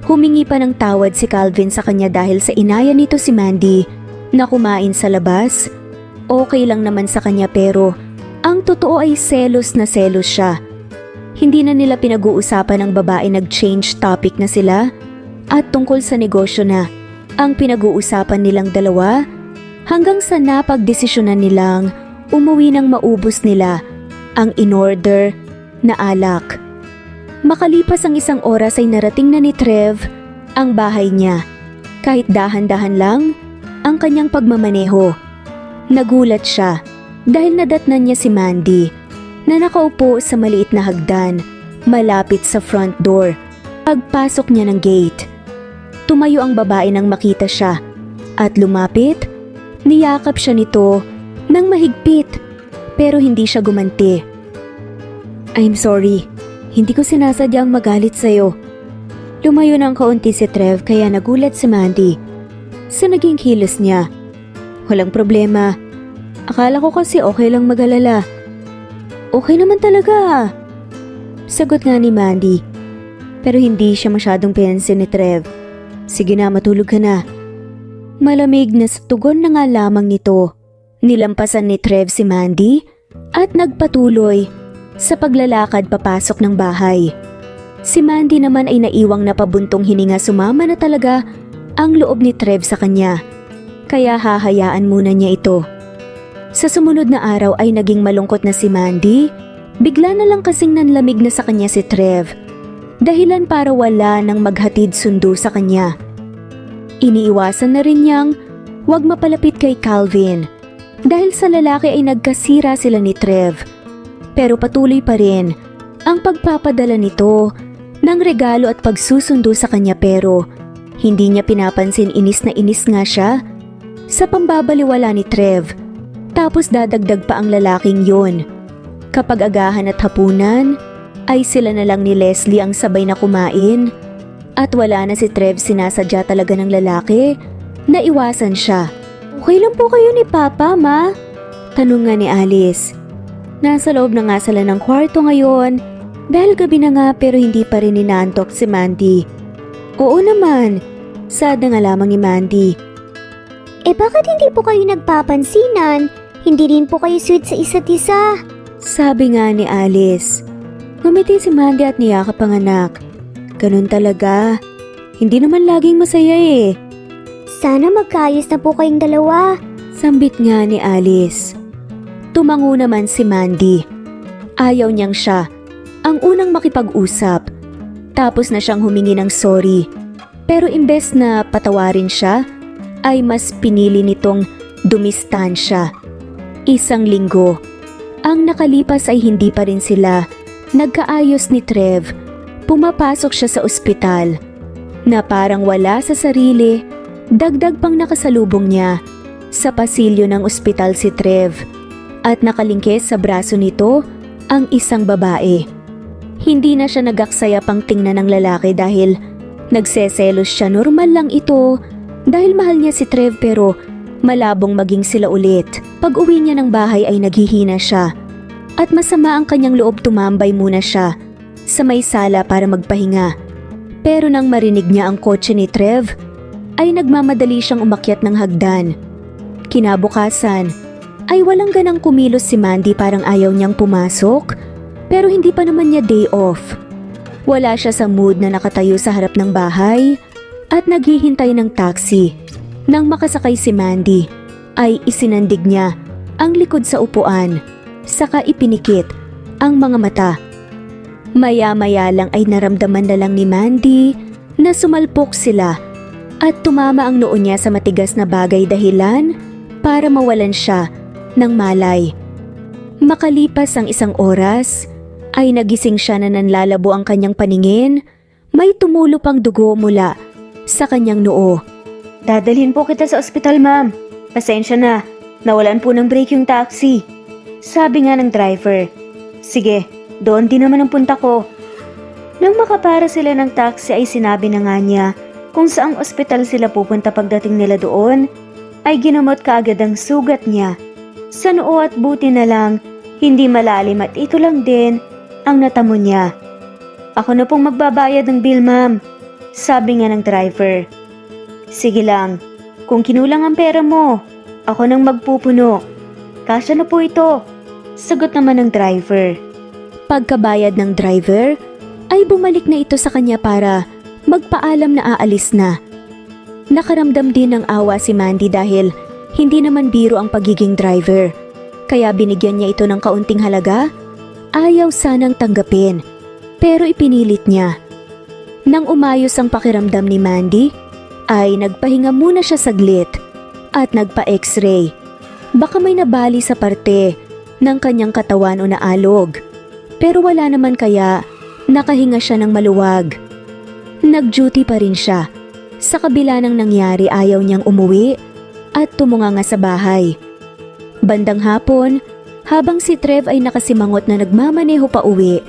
Humingi pa ng tawad si Calvin sa kanya dahil sa inaya nito si Mandy na kumain sa labas. Okay lang naman sa kanya pero ang totoo ay selos na selos siya. Hindi na nila pinag-uusapan ng babae, nag-change topic na sila at tungkol sa negosyo na ang pinag-uusapan nilang dalawa hanggang sa napagdesisyonan nilang umuwi nang maubos nila ang in-order na alak. Makalipas ang 1 oras ay narating na ni Trev ang bahay niya. Kahit dahan-dahan lang ang kanyang pagmamaneho. Nagulat siya dahil nadatnan niya si Mandy na nakaupo sa maliit na hagdan malapit sa front door. Pagpasok niya ng gate, tumayo ang babae nang makita siya at lumapit. Niyakap siya nito nang mahigpit pero hindi siya gumanti. "I'm sorry, hindi ko sinasadyang magalit sa'yo." Lumayo ng kaunti si Trev kaya nagulat si Mandy sa naging kilos niya. "Walang problema. Akala ko kasi okay lang mag-alala." "Okay naman talaga," sagot nga ni Mandy. Pero hindi siya masyadong pinansin ni Trev. "Sige na, matulog ka na." Malamig na tugon na nga lamang nito. Nilampasan ni Trev si Mandy at nagpatuloy sa paglalakad papasok ng bahay. Si Mandy naman ay naiwang napabuntong hininga, sumama na talaga ang loob ni Trev sa kanya. Kaya hahayaan muna niya ito. Sa sumunod na araw ay naging malungkot na si Mandy. Bigla na lang kasing nanlamig na sa kanya si Trev. Dahilan para wala nang maghatid sundo sa kanya. Iniiwasan na rin niyang huwag mapalapit kay Calvin. Dahil sa lalaki ay nagkasira sila ni Trev. Pero patuloy pa rin ang pagpapadala nito ng regalo at pagsusundo sa kanya pero hindi niya pinapansin, inis na inis nga siya sa pambabaliwala ni Trev. Tapos dadagdag pa ang lalaking yon. Kapag agahan at hapunan ay sila na lang ni Leslie ang sabay na kumain at wala na si Trev. Sinasadya talaga ng lalaki na iwasan siya. "Okay lang po kayo ni Papa, Ma?" tanong nga ni Alice. Nasa loob na nga sila ng kwarto ngayon dahil gabi na nga pero hindi pa rin inaantok si Mandy. "Oo naman," sad na nga lamang ni Mandy. Bakit hindi po kayo nagpapansinan? Hindi rin po kayo sweet sa isa't isa?" Sabi nga ni Alice. Ngumiti si Mandy at niyakap ang anak. "Ganun talaga. Hindi naman laging masaya eh." "Sana magkaayos na po kayong dalawa." Sambit nga ni Alice. Tumango naman si Mandy. Ayaw niyang siya ang unang makipag-usap. Tapos na siyang humingi ng sorry. Pero imbes na patawarin siya, ay mas pinili nitong dumistansya. 1 linggo. Ang nakalipas ay hindi pa rin sila nagkaayos ni Trev. Pumapasok siya sa ospital na parang wala sa sarili. Dagdag pang nakasalubong niya sa pasilyo ng ospital si Trev at nakalingkes sa braso nito ang isang babae. Hindi na siya nagaksaya pang tingnan ng lalaki dahil nagseselos siya. Normal lang ito dahil mahal niya si Trev pero malabong maging sila ulit. Pag uwi niya ng bahay ay naghihina siya at masama ang kanyang loob. Tumambay muna siya sa may sala para magpahinga. Pero nang marinig niya ang kotse ni Trev, ay nagmamadali siyang umakyat ng hagdan. Kinabukasan, ay walang ganang kumilos si Mandy, parang ayaw niyang pumasok, pero hindi pa naman niya day off. Wala siya sa mood na nakatayo sa harap ng bahay at naghihintay ng taxi. Nang makasakay si Mandy, ay isinandig niya ang likod sa upuan, saka ipinikit ang mga mata. Maya-maya lang ay naramdaman na lang ni Mandy na sumalpok sila at tumama ang noo niya sa matigas na bagay, dahilan para mawalan siya ng malay. Makalipas ang 1 oras, ay nagising siya na nanlalabo ang kanyang paningin. May tumulo pang dugo mula sa kanyang noo. "Dadalhin po kita sa ospital, ma'am. Pasensya na, nawalan po ng brake yung taxi," sabi nga ng driver. "Sige, doon din naman ang punta ko." Nang makapara sila ng taxi ay sinabi na nga niya kung saang ospital sila pupunta pagdating nila doon, ay ginamot kaagad ang sugat niya sa noo at buti na lang hindi malalim at ito lang din ang natamo niya. Ako na pong magbabayad ng bill, ma'am, sabi nga ng driver. Sige lang, kung kinulang ang pera mo, ako nang magpupuno. Kasya na po ito, sagot naman ng driver. Pagkabayad ng driver, ay bumalik na ito sa kanya para magpaalam na aalis na. Nakaramdam din ng awa si Mandy dahil hindi naman biro ang pagiging driver. Kaya binigyan niya ito ng kaunting halaga. Ayaw sanang tanggapin, pero ipinilit niya. Nang umayos ang pakiramdam ni Mandy, ay nagpahinga muna siya saglit at nagpa-x-ray. Baka may nabali sa parte ng kanyang katawan o naalog. Pero wala naman kaya nakahinga siya ng maluwag. Nag-duty pa rin siya. Sa kabila ng nangyari ayaw niyang umuwi at tumunganga sa bahay. Bandang hapon, habang si Trev ay nakasimangot na nagmamaneho pa uwi,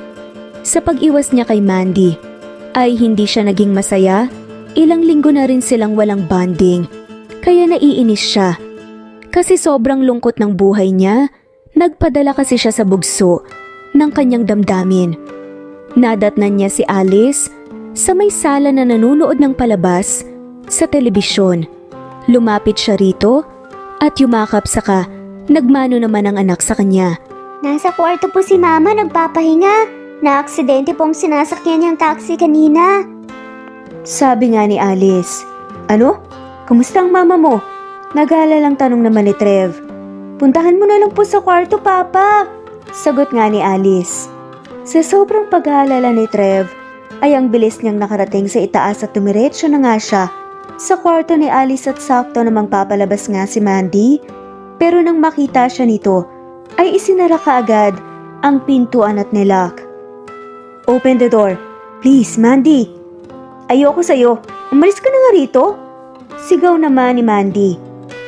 sa pag-iwas niya kay Mandy, ay hindi siya naging masaya. Ilang linggo na rin silang walang bonding, kaya naiinis siya. Kasi sobrang lungkot ng buhay niya, nagpadala kasi siya sa bugso ng kanyang damdamin. Nadatnan niya si Alice sa may sala na nanunood ng palabas sa telebisyon. Lumapit siya rito at yumakap saka nagmano naman ang anak sa kanya. Nasa kwarto po si Mama nagpapahinga. Na-aksidente pong sinasakyan yung taxi kanina. Sabi nga ni Alice. Ano? Kumusta ang mama mo? Nag-aalalang tanong naman ni Trev. Puntahan mo na lang po sa kwarto, Papa. Sagot nga ni Alice. Sa sobrang pag-aalala ni Trev, ay ang bilis niyang nakarating sa itaas at tumiretso na nga siya sa kwarto ni Alice at sakto namang papalabas nga si Mandy. Pero nang makita siya nito, ay isinara kaagad ang pintuan at nilock. Open the door. Please, Mandy. Ayoko sa'yo. Umalis ka na nga rito. Sigaw naman ni Mandy.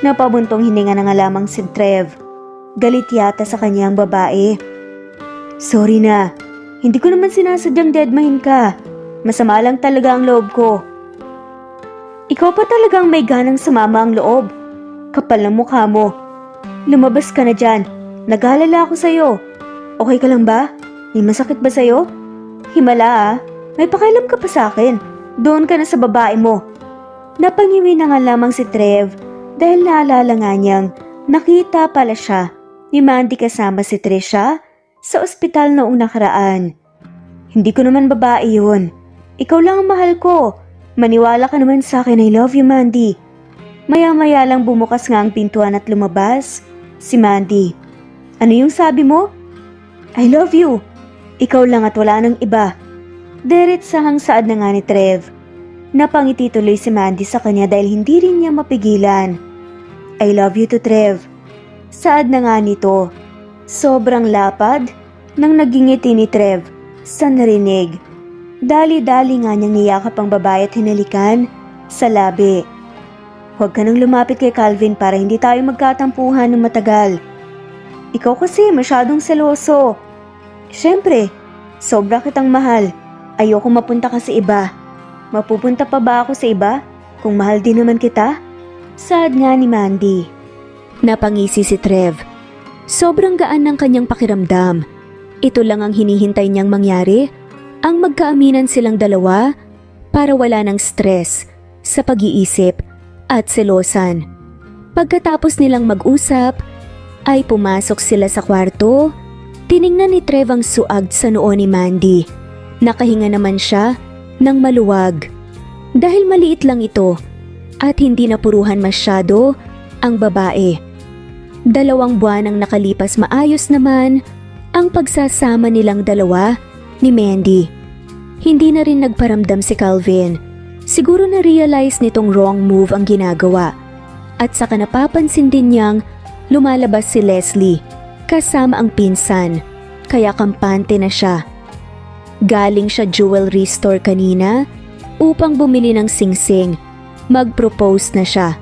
Napabuntong hininga na nga lamang si Trev. Galit yata sa kanyang babae. Sorry na. Hindi ko naman sinasadyang deadmahin ka. Masama lang talaga ang loob ko. Ikaw pa talagang may ganang sumama ang loob. Kapal ng mukha mo. Lumabas ka na dyan. Nag-aalala ako sa'yo. Okay ka lang ba? May masakit ba sa'yo? Himala ah. May pakialam ka pa sa akin. Doon ka na sa babae mo. Napangiwi na nga lamang si Trev dahil naalala nga niyang nakita pala siya ni Mandy kasama si Trisha sa ospital noong nakaraan. Hindi ko naman babae yun. Ikaw lang ang mahal ko. Maniwala ka naman sa akin. I love you, Mandy. Maya-maya lang bumukas nga ang pintuan at lumabas si Mandy. Ano yung sabi mo? I love you. Ikaw lang at wala nang iba. Diretsahang saad na nga ni Trev. Napangiti tuloy si Mandy sa kanya dahil hindi rin niya mapigilan. I love you to Trev. Saad na nga nito. Sobrang lapad nang nagingiti ni Trev sa narinig. Dali-dali nga niyang niyakap ang babae at hinalikan sa labi. Huwag ka nang lumapit kay Calvin para hindi tayo magkatampuhan ng matagal. Ikaw kasi masyadong seloso. Siyempre, sobra kitang mahal. Ayoko mapunta ka sa iba. Mapupunta pa ba ako sa iba kung mahal din naman kita? Saad nga ni Mandy. Napangisi si Trev. Sobrang gaan ng kanyang pakiramdam. Ito lang ang hinihintay niyang mangyari, ang magkaaminan silang dalawa para wala ng stress sa pag-iisip at selosan. Pagkatapos nilang mag-usap, ay pumasok sila sa kwarto. Tiningnan ni Trev ang suag sa noo ni Mandy. Nakahinga naman siya ng maluwag. Dahil maliit lang ito at hindi napuruhan masyado ang babae. 2 buwan ang nakalipas, maayos naman ang pagsasama nilang dalawa ni Mandy. Hindi na rin nagparamdam si Calvin. Siguro na-realize nitong wrong move ang ginagawa. At saka napapansin din niyang lumalabas si Leslie kasama ang pinsan, kaya kampante na siya. Galing siya jewelry store kanina upang bumili ng singsing. Mag-propose na siya.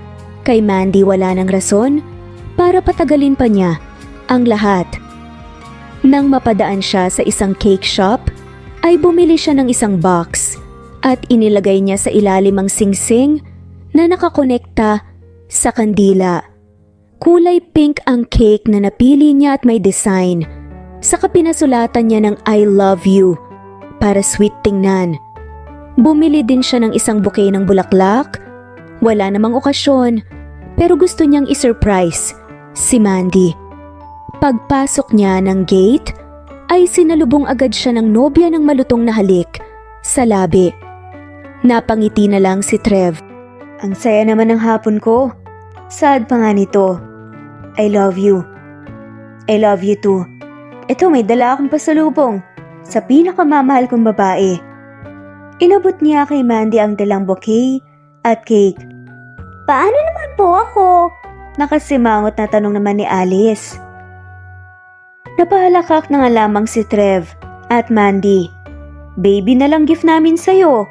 Kay Mandy wala ng rason para patagalin pa niya ang lahat. Nang mapadaan siya sa isang cake shop, ay bumili siya ng isang box at inilagay niya sa ilalim ang singsing na nakakonekta sa kandila. Kulay pink ang cake na napili niya at may design. Saka pinasulatan niya ng I love you para sweet tingnan. Bumili din siya ng isang bouquet ng bulaklak. Wala namang okasyon pero gusto niyang isurprise si Mandy. Pagpasok niya ng gate ay sinalubong agad siya ng nobya ng malutong na halik sa labi. Napangiti na lang si Trev. Ang saya naman ng hapon ko. Sad pa nga nito. I love you. I love you too. Ito, may dala akong pasalubong sa pinakamamahal kong babae. Inabot niya kay Mandy ang dalang bouquet at cake. Paano naman po ako? Nakasimangot na tanong naman ni Alice. Napahalakak na nga lamang si Trev at Mandy. Baby na lang gift namin sa'yo.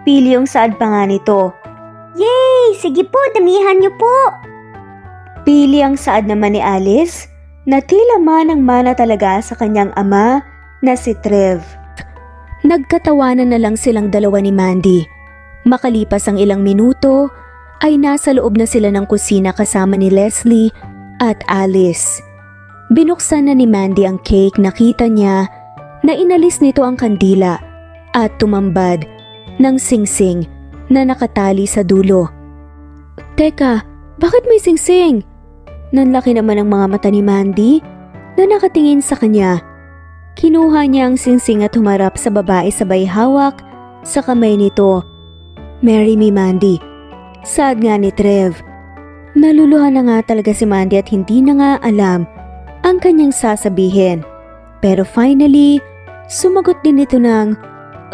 Pili yung saad pa nga nito. Yay! Sige po, damihan niyo po. Pili ang saad naman ni Alice na tila manang-mana talaga sa kanyang ama na si Trev. Nagkatawanan na lang silang dalawa ni Mandy. Makalipas ang ilang minuto ay nasa loob na sila ng kusina kasama ni Leslie at Alice. Binuksan na ni Mandy ang cake, nakita niya na inalis nito ang kandila at tumambad ng singsing na nakatali sa dulo. Teka, bakit may singsing? Nanlaki naman ang mga mata ni Mandy na nakatingin sa kanya. Kinuha niya ang singsing at humarap sa babae sabay hawak sa kamay nito. Marry me, Mandy. Sad nga ni Trev. Naluluha na nga talaga si Mandy at hindi na nga alam ang kanyang sasabihin. Pero finally, sumagot din ito ng,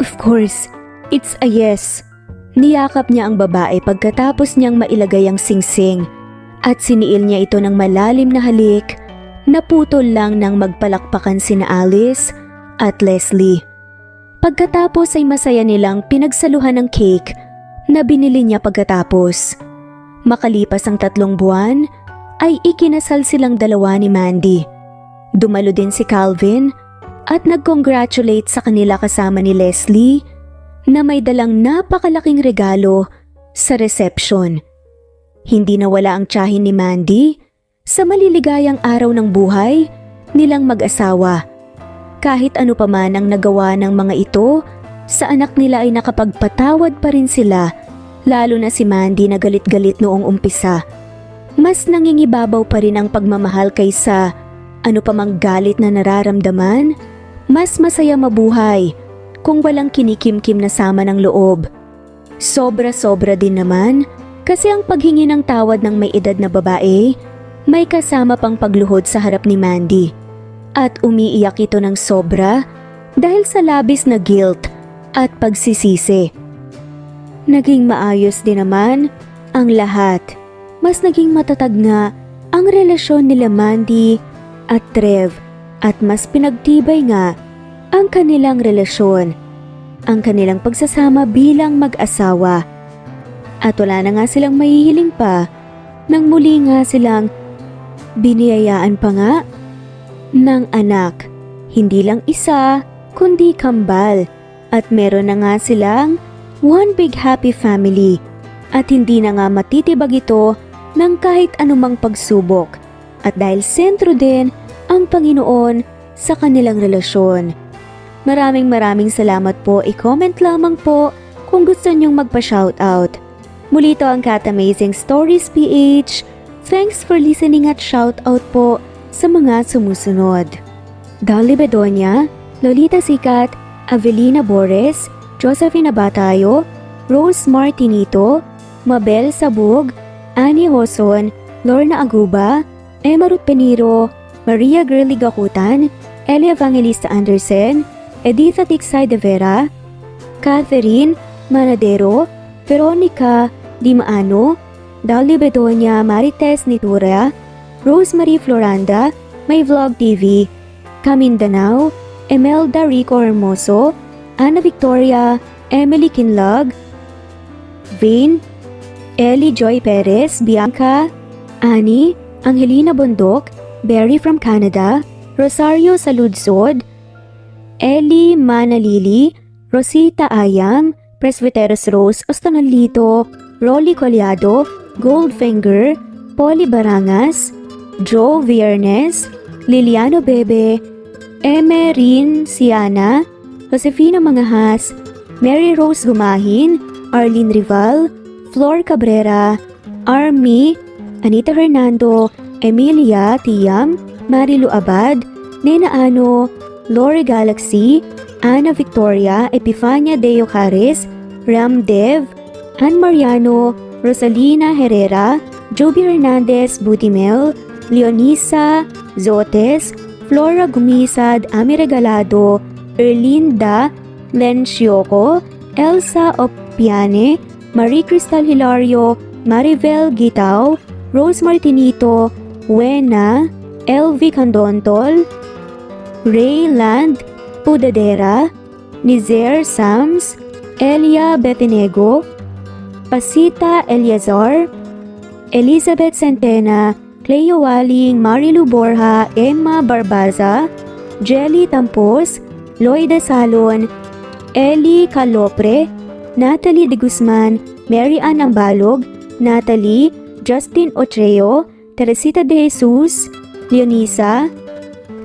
of course, it's a yes. Niyakap niya ang babae pagkatapos niyang mailagay ang singsing at siniil niya ito ng malalim na halik na putol lang nang magpalakpakan sina Alice at Leslie. Pagkatapos ay masaya nilang pinagsaluhan ng cake na binili niya pagkatapos. Makalipas ang 3 buwan, ay ikinasal silang dalawa ni Mandy. Dumalo din si Calvin at nag-congratulate sa kanila kasama ni Leslie na may dalang napakalaking regalo sa reception. Hindi nawala ang tiyahin ni Mandy sa maliligayang araw ng buhay nilang mag-asawa. Kahit ano pa man ang nagawa ng mga ito, sa anak nila ay nakapagpatawad pa rin sila, lalo na si Mandy na galit-galit noong umpisa. Mas nangingibabaw pa rin ang pagmamahal kaysa ano pa mang galit na nararamdaman. Mas masaya mabuhay kung walang kinikimkim na sama ng loob. Sobra-sobra din naman kasi ang paghingi ng tawad ng may edad na babae may kasama pang pagluhod sa harap ni Mandy. At umiiyak ito ng sobra dahil sa labis na guilt at pagsisisi. Naging maayos din naman ang lahat. Mas naging matatag nga ang relasyon nila Mandy at Trev at mas pinagtibay nga ang kanilang relasyon, ang kanilang pagsasama bilang mag-asawa. At wala na nga silang mahihiling pa nang muli nga silang biniyayaan pa nga ng anak. Hindi lang isa kundi kambal at meron na nga silang one big happy family at hindi na nga matitibag ito ng kahit anumang pagsubok at dahil sentro din ang Panginoon sa kanilang relasyon. Maraming salamat po. I-comment lamang po kung gusto nyong magpa-shoutout. Muli ito ang Cat Amazing Stories PH. Thanks for listening at shoutout po sa mga sumusunod. Dolly Bedonia, Lolita Sikat, Avelina Bores, Josephine Abatayo, Rose Martinito, Mabel Sabug, Annie Hoson, Lorna Aguba, Emma Ruth Peniro, Maria Girly Gakutan, Elia Evangelista Anderson, Editha Tiksay de Vera, Catherine Manadero, Veronica Dimaano, Dolly Bedonia Marites Nitura, Rosemary Floranda, May Vlog TV, Camindanao, Emelda Rico Hermoso, Ana Victoria, Emily Kinlog, Vane, Ellie Joy Perez, Bianca, Annie, Angelina Bondok, Berry from Canada, Rosario Saludsod, Ellie Manalili, Rosita Ayam, Presbyteros Rose Ostonalito, Rolly Collado, Goldfinger, Polly Barangas, Joe Viernes, Liliano Bebe, Emerin Siana, Josefina Mangahas, Mary Rose Gumahin, Arlene Rival, Flor Cabrera, Army, Anita Hernando, Emilia Tiam, Marilu Abad, Nena Ano, Lori Galaxy, Ana Victoria, Epifania Deo Caris, Ram Dev, Ann Mariano, Rosalina Herrera, Joby Hernandez Butimel, Leonisa Zotes, Flora Gumisad, Ami Regalado, Erlinda Lencioco, Elsa Opiane, Marie Cristal Hilario, Maribel Gitao, Rose Martinito, Wena, LV Candontol, Ray Land Pudadera, Nizer Sams, Elia Betinego, Pasita Eliazar, Elizabeth Centena, Cleo Waling, Marilu Borja, Emma Barbaza, Jelly Tampos, Loida Salon, Eli Calopre, Natalie De Guzman, Mary Ann Ambalog, Natalie, Justin Otreo, Teresita De Jesus, Leonisa,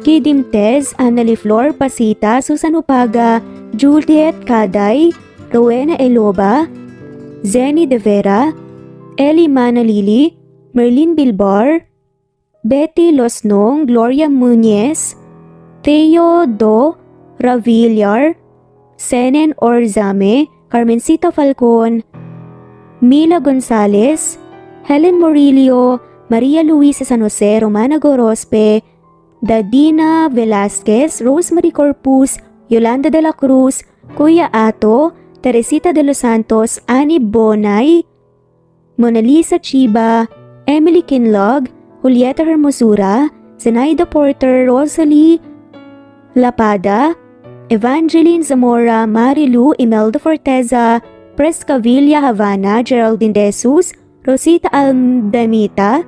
Kidim Tez, Annalie Flor Pasita, Susan Upaga, Juliet Kaday, Rowena Eloba, Zenny De Vera, Eli Manalili, Merlin Bilbar, Betty Losnong, Gloria Muñez, Theo Do Ravillar, Senen Orzame, Carmencita Falcon, Mila Gonzalez, Helen Morillo, Maria Luisa San Jose, Romana Gorospe, Dadina Velasquez, Rosemary Corpus, Yolanda de la Cruz, Kuya Ato, Teresita de los Santos, Annie Bonay, Mona Lisa Chiba, Emily Kinlog, Julieta Hermosura, Zenaida Porter, Rosalie Lapada, Evangeline Zamora, Marilu, Imelda Forteza, Prescavilla Havana, Geraldine De Jesus, Rosita Aldamita,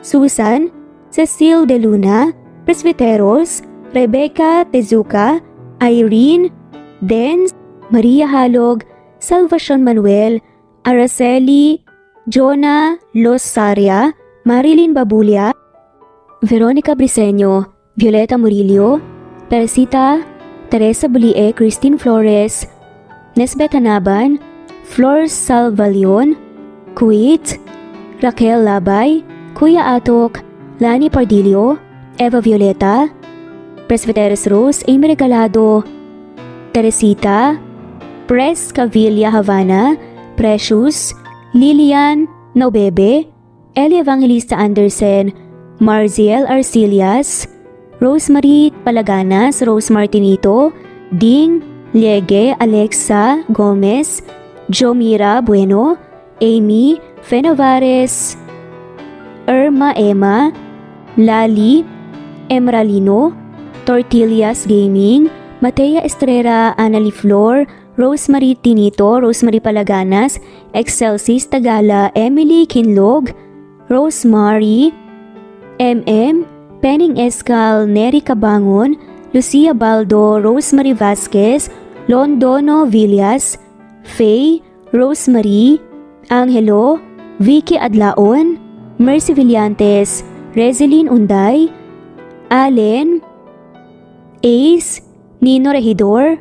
Susan, Cecile De Luna, Presbyteros, Rebecca Tezuka, Irene, Denz, Maria Halog, Salvacion Manuel, Araceli, Jonah Losaria, Marilyn Babulia, Veronica Briseño, Violeta Murillo, Teresita, Teresa Bulie, Christine Flores, Nesbeth Hanaban, Flor Salvalion, Kuwait, Raquel Labay, Kuya Atok, Lani Pardillo, Eva Violeta, Presbyteros Rose, Amy Regalado, Teresita, Pres Cavilla Havana, Precious, Lilian Nobebe, Eli Evangelista Anderson, Marziel Arcelias, Rosemary Palaganas, Rose Martinito, Ding Liege, Alexa Gomez, Jomira Bueno, Amy Fenovares, Irma Emma, Lali Emralino, Tortillas Gaming, Matea Estrera, Annalie Flor, Rosemary Tinito, Rosemary Palaganas, Excelsis Tagala, Emily Kinlog, Rosemary, MM, Penning Escal, Neri Cabangon, Lucia Baldo, Rosemary Vasquez, Londono Villas, Faye, Rosemary, Angelo, Vicky Adlaon, Mercy Villantes, Rezeline Unday, Allen, Ace, Nino Regidor,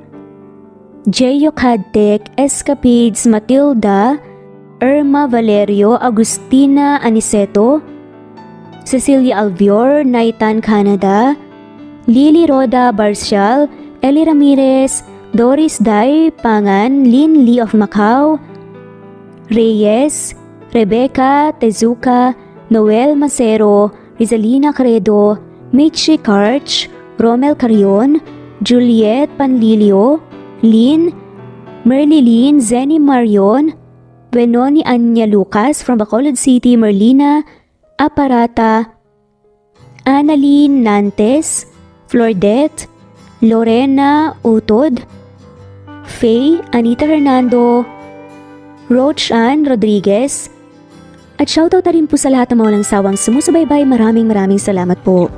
Jeyo Cadtec, Escapades Matilda, Irma Valerio, Agustina Aniceto, Cecilia Alvior, Naitan Canada, Lily Roda Barcial, Eli Ramirez, Doris Day Pangan, Lynn Lee of Macau, Reyes, Rebecca Tezuka, Noel Macero, Rizalina Credo, Michi Karch, Romel Carion, Juliet Panlilio, Lynn, Merlilyn, Zenny Marion, Benoni Anya Lucas from Bacolod City, Merlina Aparata, Annalyn Nantes, Flordette, Lorena Utod, Faye, Anita Hernando, Roach-Ann Rodriguez, at shoutout na rin po sa lahat ng mga walang sawang sumusubaybay. Maraming salamat po.